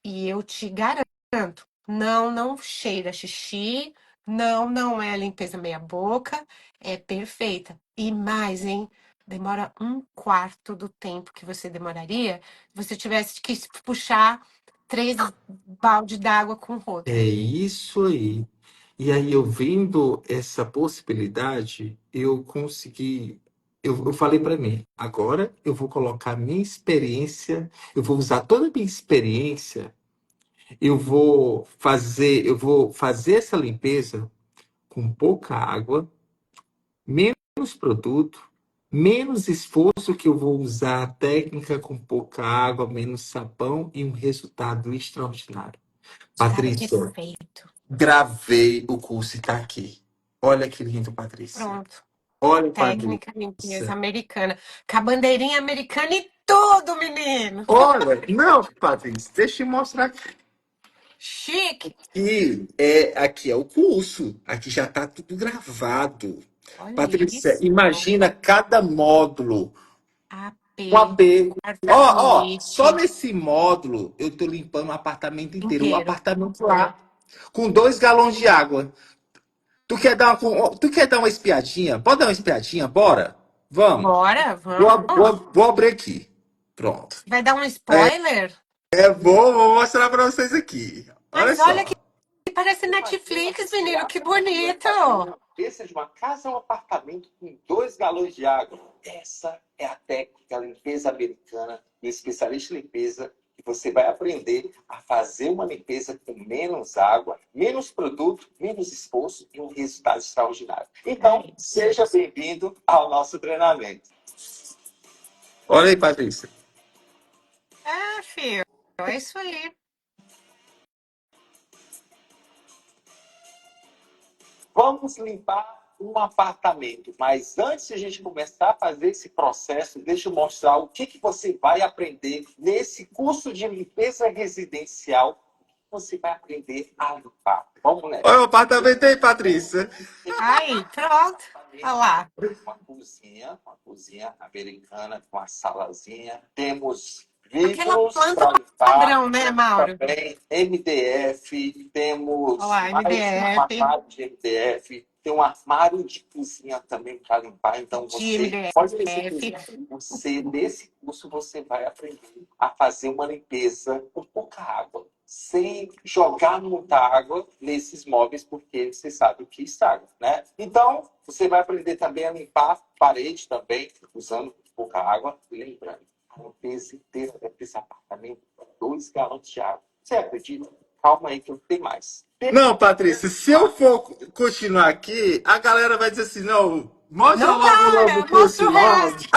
E eu te garanto, não cheira xixi, não é limpeza meia boca, é perfeita. E mais, hein? Demora 1/4 do tempo que você demoraria se você tivesse que puxar 3 baldes d'água com rodo. é isso aí. E aí, eu vendo essa possibilidade, eu consegui. Eu falei para mim, agora eu vou colocar minha experiência, eu vou usar toda a minha experiência, eu vou fazer essa limpeza com pouca água, menos produto, menos esforço, que eu vou usar a técnica com pouca água, menos sabão e um resultado extraordinário. Está Patrícia, perfeito. gravei o curso e tá aqui. Olha que lindo, Patrícia. Pronto. Olha, Técnica limpeza Patrícia. americana. Com a bandeirinha americana e tudo, menino. Olha, não, Patrícia, deixa eu mostrar aqui. Chique. Aqui é o curso. Aqui já tá tudo gravado. Olha Patrícia, isso. imagina cada módulo. Um AP, AP. Ó, só guarda-roupa nesse módulo eu tô limpando o apartamento inteiro. O inteiro. apartamento lá, com 2 galões de água. Tu quer dar uma espiadinha? Pode dar uma espiadinha? Bora? Vamos. Bora, Vou, vamos. vou abrir aqui. Pronto. Vai dar um spoiler? Vou mostrar para vocês aqui. Olha Mas olha que só. parece Netflix, menino. Que bonito. Esse é de uma casa ou um apartamento com 2 galões de água. Essa é a técnica limpeza americana do especialista em limpeza, que você vai aprender a fazer uma limpeza com menos água, menos produto, menos esforço e um resultado extraordinário. Então, seja bem-vindo ao nosso treinamento. Olha aí, Patrícia. Filho. É isso aí. Vamos limpar um apartamento, mas antes de a gente começar a fazer esse processo, deixa eu mostrar o que você vai aprender nesse curso de limpeza residencial. O que você vai aprender a limpar. Vamos nessa. Olha o apartamento aí, Patrícia. Aí, pronto. Olha lá. Uma cozinha americana com a salazinha. Temos Aquela vidros planta para limpar. padrão, né, Mauro? Também MDF, temos Olha lá, mais um MDF. armário de MDF, tem um armário de cozinha também para limpar. Então De você pode ter MDF. certeza, nesse curso, você vai aprender a fazer uma limpeza com pouca água, sem jogar muita água nesses móveis, porque você sabe o que estraga, né? Então, você vai aprender também a limpar parede também, usando pouca água. E lembrando, a limpeza inteira desse apartamento é 2 galões de água. Você acredita? Calma aí que eu tenho mais. Não, Patrícia, se eu for continuar aqui, a galera vai dizer assim, não, mostra Não logo para, o mostra curso o logo. resto.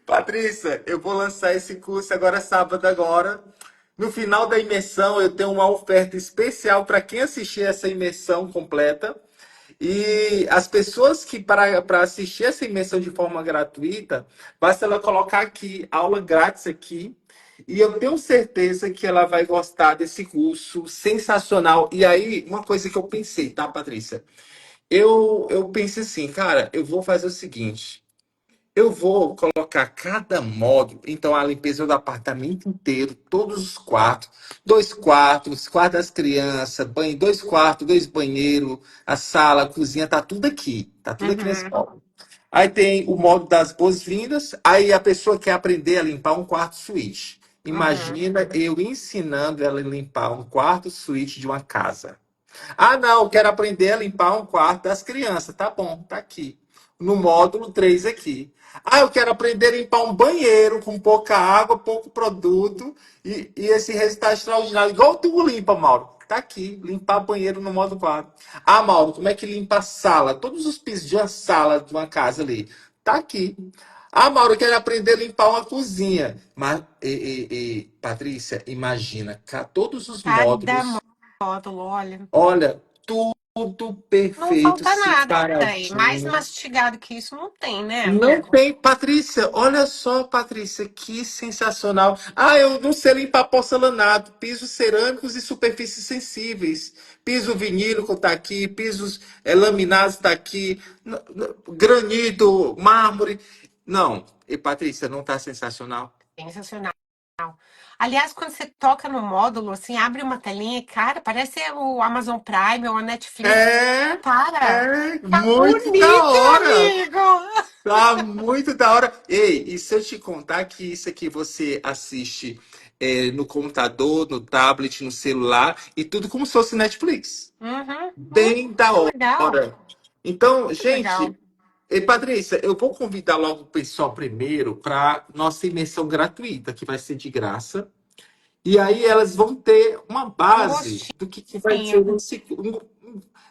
Patrícia, eu vou lançar esse curso agora, sábado agora. No final da imersão, eu tenho uma oferta especial para quem assistir essa imersão completa. E as pessoas que para assistir essa imersão de forma gratuita, basta ela colocar aqui, aula grátis aqui, e eu tenho certeza que ela vai gostar desse curso sensacional. E aí, uma coisa que eu pensei, tá, Patrícia? Eu pensei assim, cara, eu vou fazer o seguinte. Eu vou colocar cada módulo, então a limpeza do apartamento inteiro, todos os quartos, quarto das crianças, banho, dois quartos, dois banheiros, a sala, a cozinha, tá tudo aqui nesse Uhum, módulo. Aí tem o módulo das boas-vindas, aí a pessoa quer aprender a limpar um quarto suíte. uhum. Imagina eu ensinando ela a limpar um quarto suíte de uma casa. Ah, não, quero aprender a limpar um quarto das crianças. Tá bom, tá aqui. No módulo 3 aqui. Ah, eu quero aprender a limpar um banheiro com pouca água, pouco produto e esse resultado extraordinário. Igual tu limpa, Mauro. Tá aqui, limpar banheiro no módulo 4. Ah, Mauro, como é que limpa a sala? Todos os pisos de uma sala de uma casa ali. Tá aqui. Ah, Mauro, eu quero aprender a limpar uma cozinha. Mas, Patrícia, imagina, todos os Cada módulos. módulo, olha. Olha, tudo Não perfeito, falta nada aí. Mais separadinho. mastigado que isso não tem, né, Não amigo? tem, Patrícia. Olha só, Patrícia, que sensacional. Ah, eu não sei limpar porcelanato, pisos cerâmicos e superfícies sensíveis. Piso vinílico está aqui, pisos laminados está aqui, granito, mármore. Não, e Patrícia, não está sensacional? Sensacional. Aliás, quando você toca no módulo, assim, abre uma telinha e, cara, parece o Amazon Prime ou a Netflix. É, Cara, é tá muito da bonito, hora. amigo! Tá muito da hora. Ei, e se eu te contar que isso aqui você assiste no computador, no tablet, no celular e tudo como se fosse Netflix. Uhum, Bem da que legal, hora. Então, muito legal. gente, Patrícia, eu vou convidar logo o pessoal primeiro para nossa imersão gratuita, que vai ser de graça. E aí elas vão ter uma Um base gostinho. do que vai ser nesse,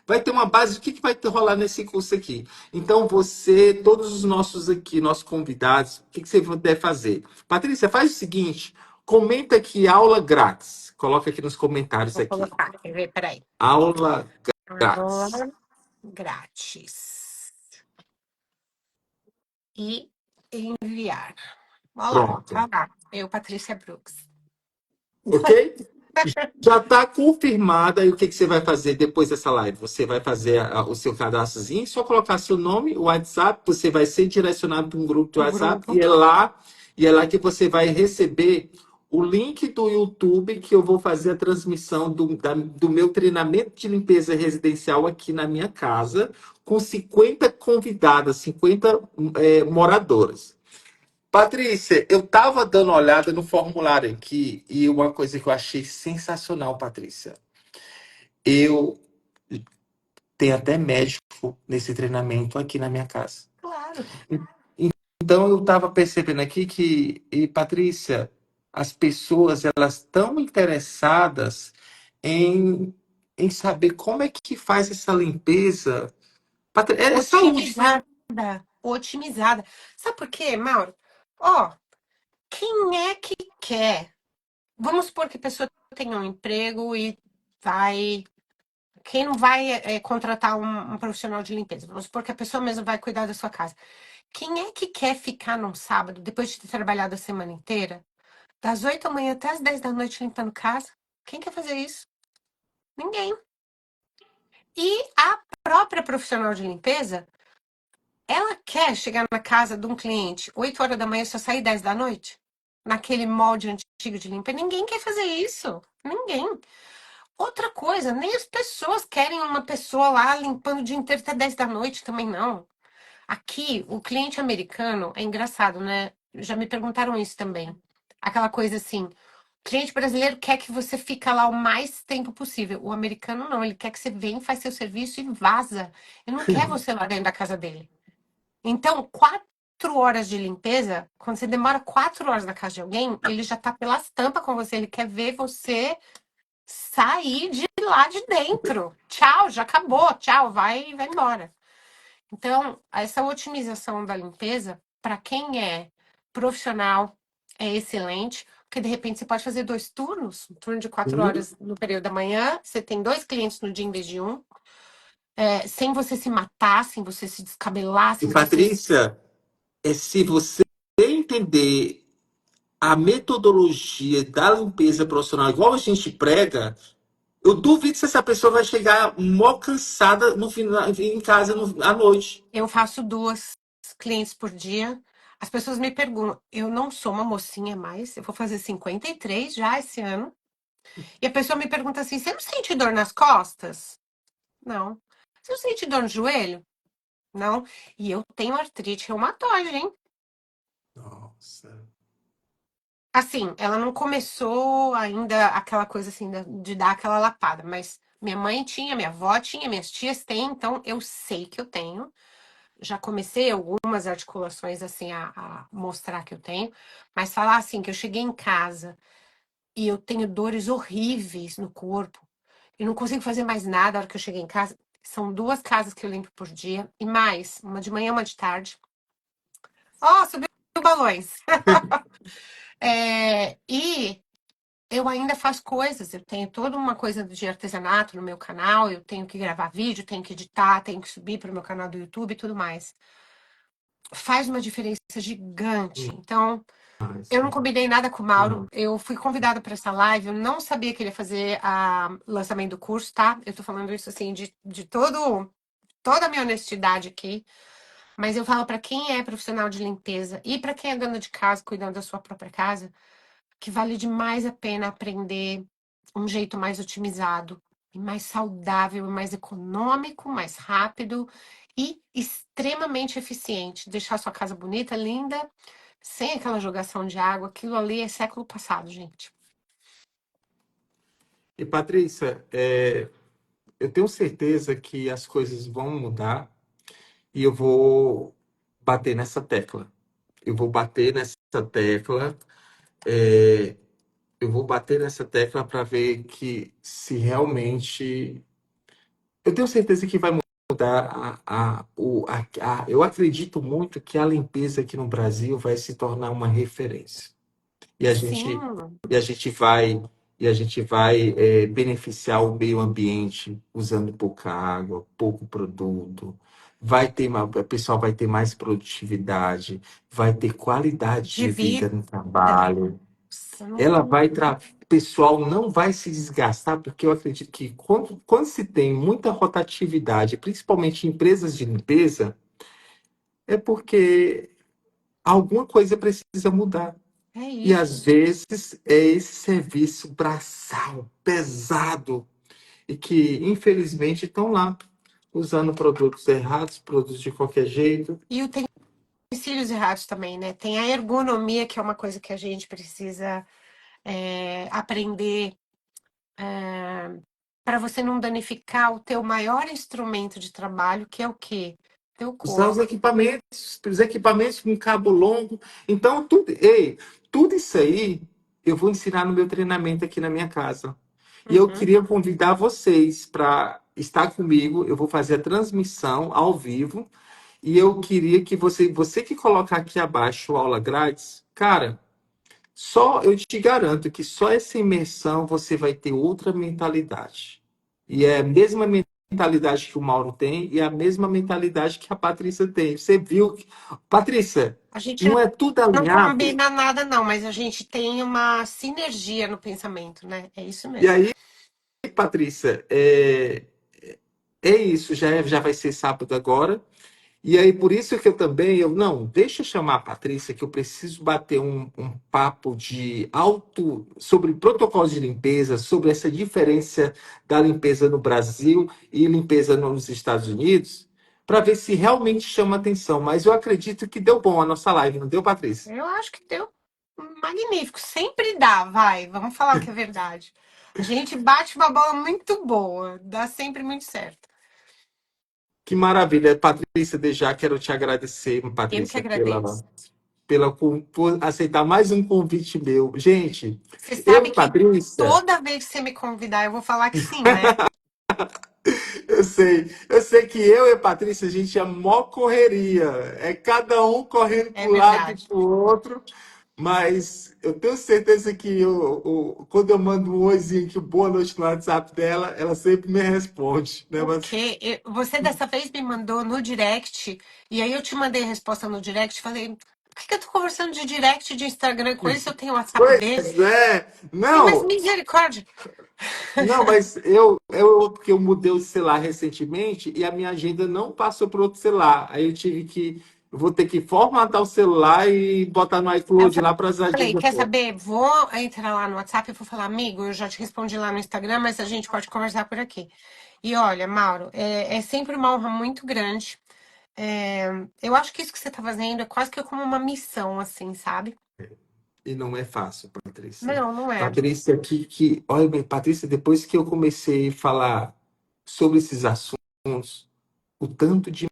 vai ter uma base do que vai rolar nesse curso aqui. Então você, todos os nossos aqui, nossos convidados, o que você deve fazer? Patrícia, faz o seguinte, comenta aqui aula grátis. Coloca aqui nos comentários Vou aqui. colocar, quer ver? Peraí. Aula grátis. Aula grátis. E enviar. Olha lá, Pronto. tá lá. Eu, Patrícia Brooks. Ok? Já está confirmada. E o que você vai fazer depois dessa live? Você vai fazer o seu cadastrozinho, só colocar seu nome, o WhatsApp, você vai ser direcionado para um grupo de O WhatsApp grupo. e é lá que você vai receber o link do YouTube que eu vou fazer a transmissão do meu treinamento de limpeza residencial aqui na minha casa, com 50 convidadas, 50 moradoras. Patrícia, eu estava dando uma olhada no formulário aqui e uma coisa que eu achei sensacional, Patrícia. Eu tenho até médico nesse treinamento aqui na minha casa. Claro. Então eu estava percebendo aqui Patrícia, as pessoas elas estão interessadas em, em saber como é que faz essa limpeza. É saúde. Otimizada. Otimizada. Sabe por quê, Mauro? Ó, quem é que quer? Vamos supor que a pessoa tenha um emprego e vai. Quem não vai contratar um profissional de limpeza? Vamos supor que a pessoa mesmo vai cuidar da sua casa. Quem é que quer ficar num sábado, depois de ter trabalhado a semana inteira, das 8 da manhã até as 10 da noite limpando casa? Quem quer fazer isso? Ninguém. E a própria profissional de limpeza, ela quer chegar na casa de um cliente 8 horas da manhã e só sair 10 da noite? Naquele molde antigo de limpeza? Ninguém quer fazer isso. Ninguém. Outra coisa, nem as pessoas querem uma pessoa lá limpando o dia inteiro até 10 da noite também, não. Aqui, o cliente americano é engraçado, né? Já me perguntaram isso também. Aquela coisa assim, o cliente brasileiro quer que você fique lá o mais tempo possível. O americano não, ele quer que você venha, faz seu serviço e vaza. Ele não quer você lá dentro da casa dele. Então, 4 horas de limpeza, quando você demora 4 horas na casa de alguém, ele já tá pelas tampas com você, ele quer ver você sair de lá de dentro. Tchau, já acabou, tchau, vai embora. Então, essa otimização da limpeza, para quem é profissional, é excelente, porque de repente você pode fazer 2 turnos, um turno de 4 horas no período da manhã, você tem 2 clientes no dia em vez de um. sem você se matar, sem você se descabelar, E sem você. Patrícia, se você entender a metodologia da limpeza profissional, igual a gente prega, eu duvido se essa pessoa vai chegar mó cansada no final, em casa à noite. Eu faço 2 clientes por dia. As pessoas me perguntam, eu não sou uma mocinha mais, eu vou fazer 53 já esse ano. E a pessoa me pergunta assim: você não sente dor nas costas? Não. Você não sente dor no joelho? Não. E eu tenho artrite reumatoide, hein? Nossa. Assim, ela não começou ainda aquela coisa assim de dar aquela lapada, mas minha mãe tinha, minha avó tinha, minhas tias têm, então eu sei que eu tenho. Já comecei algumas articulações assim a mostrar que eu tenho, mas falar assim que eu cheguei em casa e eu tenho dores horríveis no corpo e não consigo fazer mais nada na hora que eu cheguei em casa. São 2 casas que eu limpo por dia e mais, uma de manhã, uma de tarde. Ó, subiu balões. E eu ainda faço coisas, eu tenho toda uma coisa de artesanato no meu canal, eu tenho que gravar vídeo, tenho que editar, tenho que subir para o meu canal do YouTube e tudo mais. Faz uma diferença gigante. Então, eu não combinei nada com o Mauro. Não. Eu fui convidada para essa live. Eu não sabia que ele ia fazer o lançamento do curso, tá? Eu tô falando isso assim de toda a minha honestidade aqui. Mas eu falo para quem é profissional de limpeza e para quem é dona de casa, cuidando da sua própria casa, que vale demais a pena aprender um jeito mais otimizado, e mais saudável, e mais econômico, mais rápido e extremamente eficiente. Deixar sua casa bonita, linda, sem aquela jogação de água. Aquilo ali é século passado, gente. E Patrícia, eu tenho certeza que as coisas vão mudar e eu vou bater nessa tecla. Eu vou bater nessa tecla, é, eu vou bater nessa tecla para ver que se realmente. Eu tenho certeza que vai mudar eu acredito muito que a limpeza aqui no Brasil vai se tornar uma referência. E a gente, Sim, e a gente vai, beneficiar o meio ambiente usando pouca água, pouco produto. O pessoal vai ter mais produtividade, vai ter qualidade de de vida vida. no trabalho. Nossa, O pessoal não vai se desgastar, porque eu acredito que quando se tem muita rotatividade, principalmente em empresas de limpeza, é porque alguma coisa precisa mudar. é E às isso. vezes é esse serviço braçal, pesado, e que infelizmente estão lá usando produtos errados, produtos de qualquer jeito. E utensílios errados também, né? Tem a ergonomia, que é uma coisa que a gente precisa aprender para você não danificar o teu maior instrumento de trabalho, que é o quê? Teu Usar corpo. os equipamentos com cabo longo. Então, tudo isso aí eu vou ensinar no meu treinamento aqui na minha casa. E eu Uhum. queria convidar vocês para estar comigo. Eu vou fazer a transmissão ao vivo. E eu queria que você que colocar aqui abaixo aula grátis, cara, só eu te garanto que só essa imersão você vai ter outra mentalidade. E é a mesma mentalidade que o Mauro tem e é a mesma mentalidade que a Patrícia tem. Você viu? Patrícia, A gente não é tudo não alinhado? combina nada, não, mas a gente tem uma sinergia no pensamento, né? É isso E mesmo. aí, Patrícia, é isso. Já vai ser sábado agora. E aí, por isso que eu também, não, deixa eu chamar a Patrícia, que eu preciso bater um papo sobre protocolos de limpeza, sobre essa diferença da limpeza no Brasil e limpeza nos Estados Unidos, para ver se realmente chama atenção. Mas eu acredito que deu bom a nossa live, não deu, Patrícia? Eu acho que deu magnífico. Sempre dá, vai. Vamos falar o que é verdade. A gente bate uma bola muito boa. Dá sempre muito certo. Que maravilha, Patrícia, desde já quero te agradecer, Eu que Patrícia, agradeço. por aceitar mais um convite meu. Gente, Você eu sabe e que Patrícia. toda vez que você me convidar, eu vou falar que sim, né? Eu sei que eu e a Patrícia, a gente é mó correria. É cada um correndo É para um lado e verdade. para o outro. Mas eu tenho certeza que quando eu mando um oizinho aqui, boa noite no WhatsApp dela, ela sempre me responde, né? O Mas quê? Você dessa vez me mandou no direct, e aí eu te mandei a resposta no direct, falei, por que que eu tô conversando de direct de Instagram com ele se eu tenho o WhatsApp dele? pois é, Falei, mas não, misericórdia. não, mas porque eu mudei o celular recentemente e a minha agenda não passou para outro celular. Aí eu vou ter que formatar o celular e botar no Aí eu iCloud lá para as falei, agendas quer todas. saber? Vou entrar lá no WhatsApp e vou falar, amigo, eu já te respondi lá no Instagram, mas a gente pode conversar por aqui. E olha, Mauro, é sempre uma honra muito grande. É, eu acho que isso que você tá fazendo é quase que como uma missão, assim, sabe? E não é fácil, Patrícia. Não, não é. Patrícia, olha bem, Patrícia, depois que eu comecei a falar sobre esses assuntos, o tanto de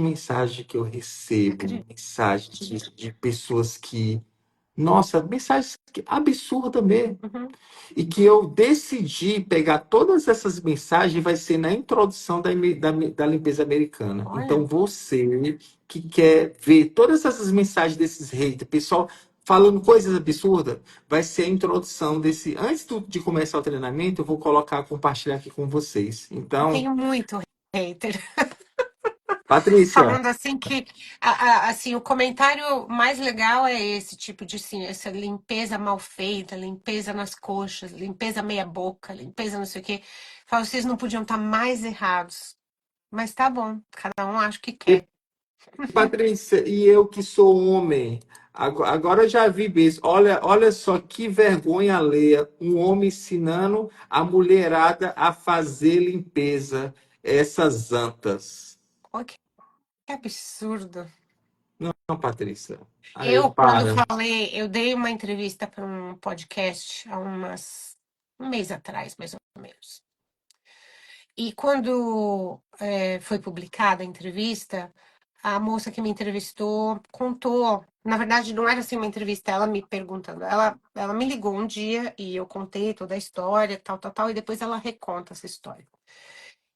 mensagem que eu recebo, Acredito. mensagens de pessoas que, nossa, mensagens absurdas mesmo. Uhum. E que eu decidi pegar todas essas mensagens, vai ser na introdução da limpeza americana. Então, Olha, você que quer ver todas essas mensagens desses haters, pessoal falando coisas absurdas, vai ser a introdução desse. Antes de começar o treinamento, eu vou colocar, compartilhar aqui com vocês. eu Então, tenho muito hater. Patrícia, Falando assim que, assim, o comentário mais legal é esse tipo de, assim, essa limpeza mal feita, limpeza nas coxas, limpeza meia boca, limpeza não sei o quê. Falo, vocês não podiam estar mais errados. Mas tá bom, cada um acha o que e quer. Patrícia, e eu que sou homem, agora eu já vi isso. Olha só que vergonha alheia, um homem ensinando a mulherada a fazer limpeza, essas antas. Olha que absurdo. Não, Patrícia. Aí Eu, quando para. falei, eu dei uma entrevista para um podcast um mês atrás, mais ou menos. E quando foi publicada a entrevista, a moça que me entrevistou contou. Na verdade, não era assim uma entrevista, ela me perguntando. Ela me ligou um dia e eu contei toda a história, tal, tal, tal, e depois ela reconta essa história.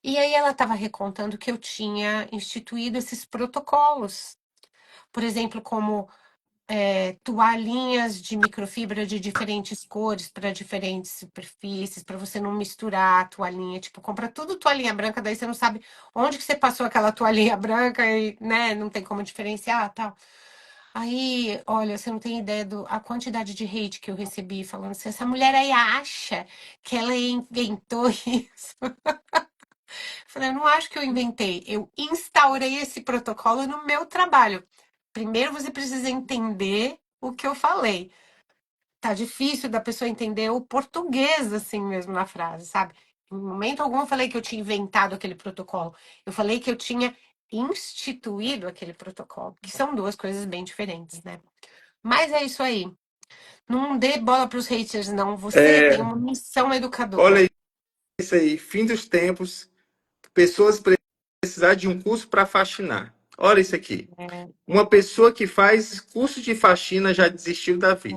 E aí ela estava recontando que eu tinha instituído esses protocolos. Por exemplo, como toalhinhas de microfibra de diferentes cores para diferentes superfícies, para você não misturar a toalhinha, tipo, compra tudo toalhinha branca, daí você não sabe onde que você passou aquela toalhinha branca e, né, não tem como diferenciar, tal. Aí, olha, você não tem ideia a quantidade de hate que eu recebi falando assim, essa mulher aí acha que ela inventou isso. Falei, eu não acho que eu inventei, eu instaurei esse protocolo no meu trabalho. Primeiro você precisa entender o que eu falei. Tá difícil da pessoa entender o português assim mesmo na frase, sabe? Em momento algum eu falei que eu tinha inventado aquele protocolo. Eu falei que eu tinha instituído aquele protocolo, que são duas coisas bem diferentes, né? Mas é isso aí. Não dê bola para os haters, não. Você tem É, uma missão educadora. olha isso aí, fim dos tempos, pessoas precisar de um curso para faxinar. Olha isso aqui. É, Uma pessoa que faz curso de faxina já desistiu da vida.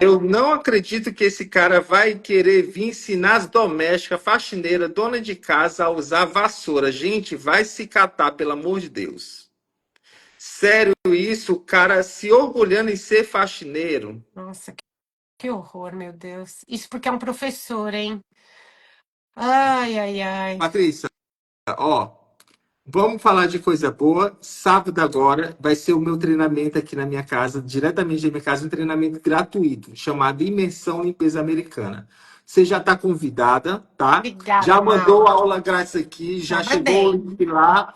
Eu olha, não acredito que esse cara vai querer vir ensinar as domésticas, faxineira, dona de casa a usar vassoura. Gente, vai se catar, pelo amor de Deus. Sério isso, o cara se orgulhando em ser faxineiro. nossa, que horror, meu Deus. Isso porque é um professor, hein? Ai, ai, ai. Patrícia, ó, vamos falar de coisa boa. Sábado agora vai ser o meu treinamento aqui na minha casa, diretamente da minha casa, um treinamento gratuito, chamado Imersão Limpeza Americana. Você já está convidada, tá? Já Obrigada, mandou a Mauro. aula grátis aqui, Já já chegou o mandei. link lá.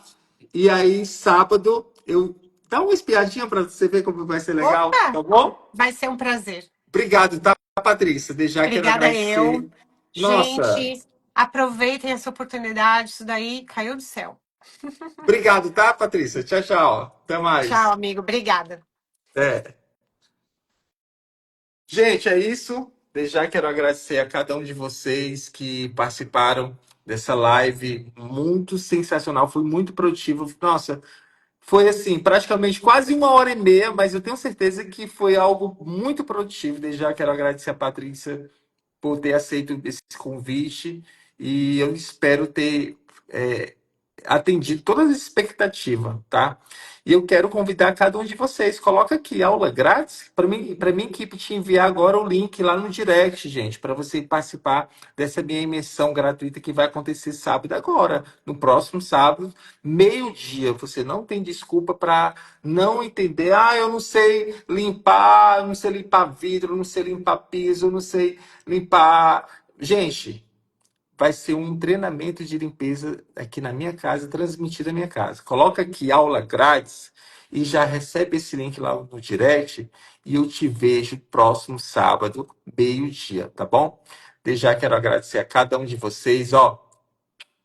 E aí, sábado, eu dá uma espiadinha para você ver como vai ser legal, Opa, tá bom? vai ser um prazer. Obrigado, tá, Patrícia? Desde já quero Obrigada eu. agradecer. Nossa, Gente, aproveitem essa oportunidade. Isso daí caiu do céu. obrigado, tá, Patrícia? Tchau, tchau. Até Tchau, mais. amigo. Obrigada. É. Gente, é isso. Desde já quero agradecer a cada um de vocês que participaram dessa live muito sensacional, foi muito produtivo. Nossa, foi assim, praticamente quase 1 hora e meia, mas eu tenho certeza que foi algo muito produtivo. Desde já quero agradecer a Patrícia por ter aceito esse convite e eu espero ter é, atendido todas as expectativas, tá? E eu quero convidar cada um de vocês. Coloca aqui aula grátis para minha equipe te enviar agora o link lá no direct, gente, para você participar dessa minha imersão gratuita que vai acontecer sábado agora, no próximo sábado, meio-dia. Você não tem desculpa para não entender. Ah, eu não sei limpar, eu não sei limpar vidro, eu não sei limpar piso, eu não sei limpar. Gente, vai ser um treinamento de limpeza aqui na minha casa, transmitido na minha casa. Coloca aqui aula grátis e já recebe esse link lá no direct e eu te vejo próximo sábado, meio-dia, tá bom? Desde já quero agradecer a cada um de vocês, ó.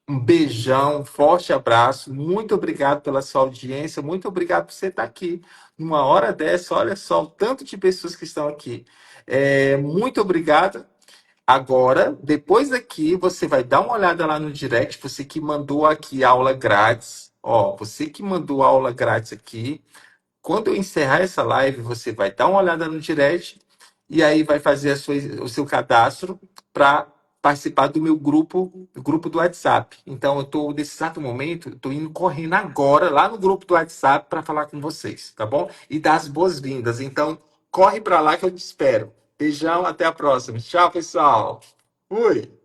Um beijão, um forte abraço. Muito obrigado pela sua audiência. Muito obrigado por você estar aqui numa hora dessa. Olha só o tanto de pessoas que estão aqui. Muito obrigado. Agora, depois daqui, você vai dar uma olhada lá no direct, você que mandou aqui aula grátis. Ó, você que mandou aula grátis aqui. Quando eu encerrar essa live, você vai dar uma olhada no direct e aí vai fazer o seu cadastro para participar do meu grupo do WhatsApp. Então, eu estou, nesse exato momento, estou indo correndo agora lá no grupo do WhatsApp para falar com vocês, tá bom? E dar as boas-vindas. Então, corre para lá que eu te espero. Beijão, até a próxima. Tchau, pessoal. Fui!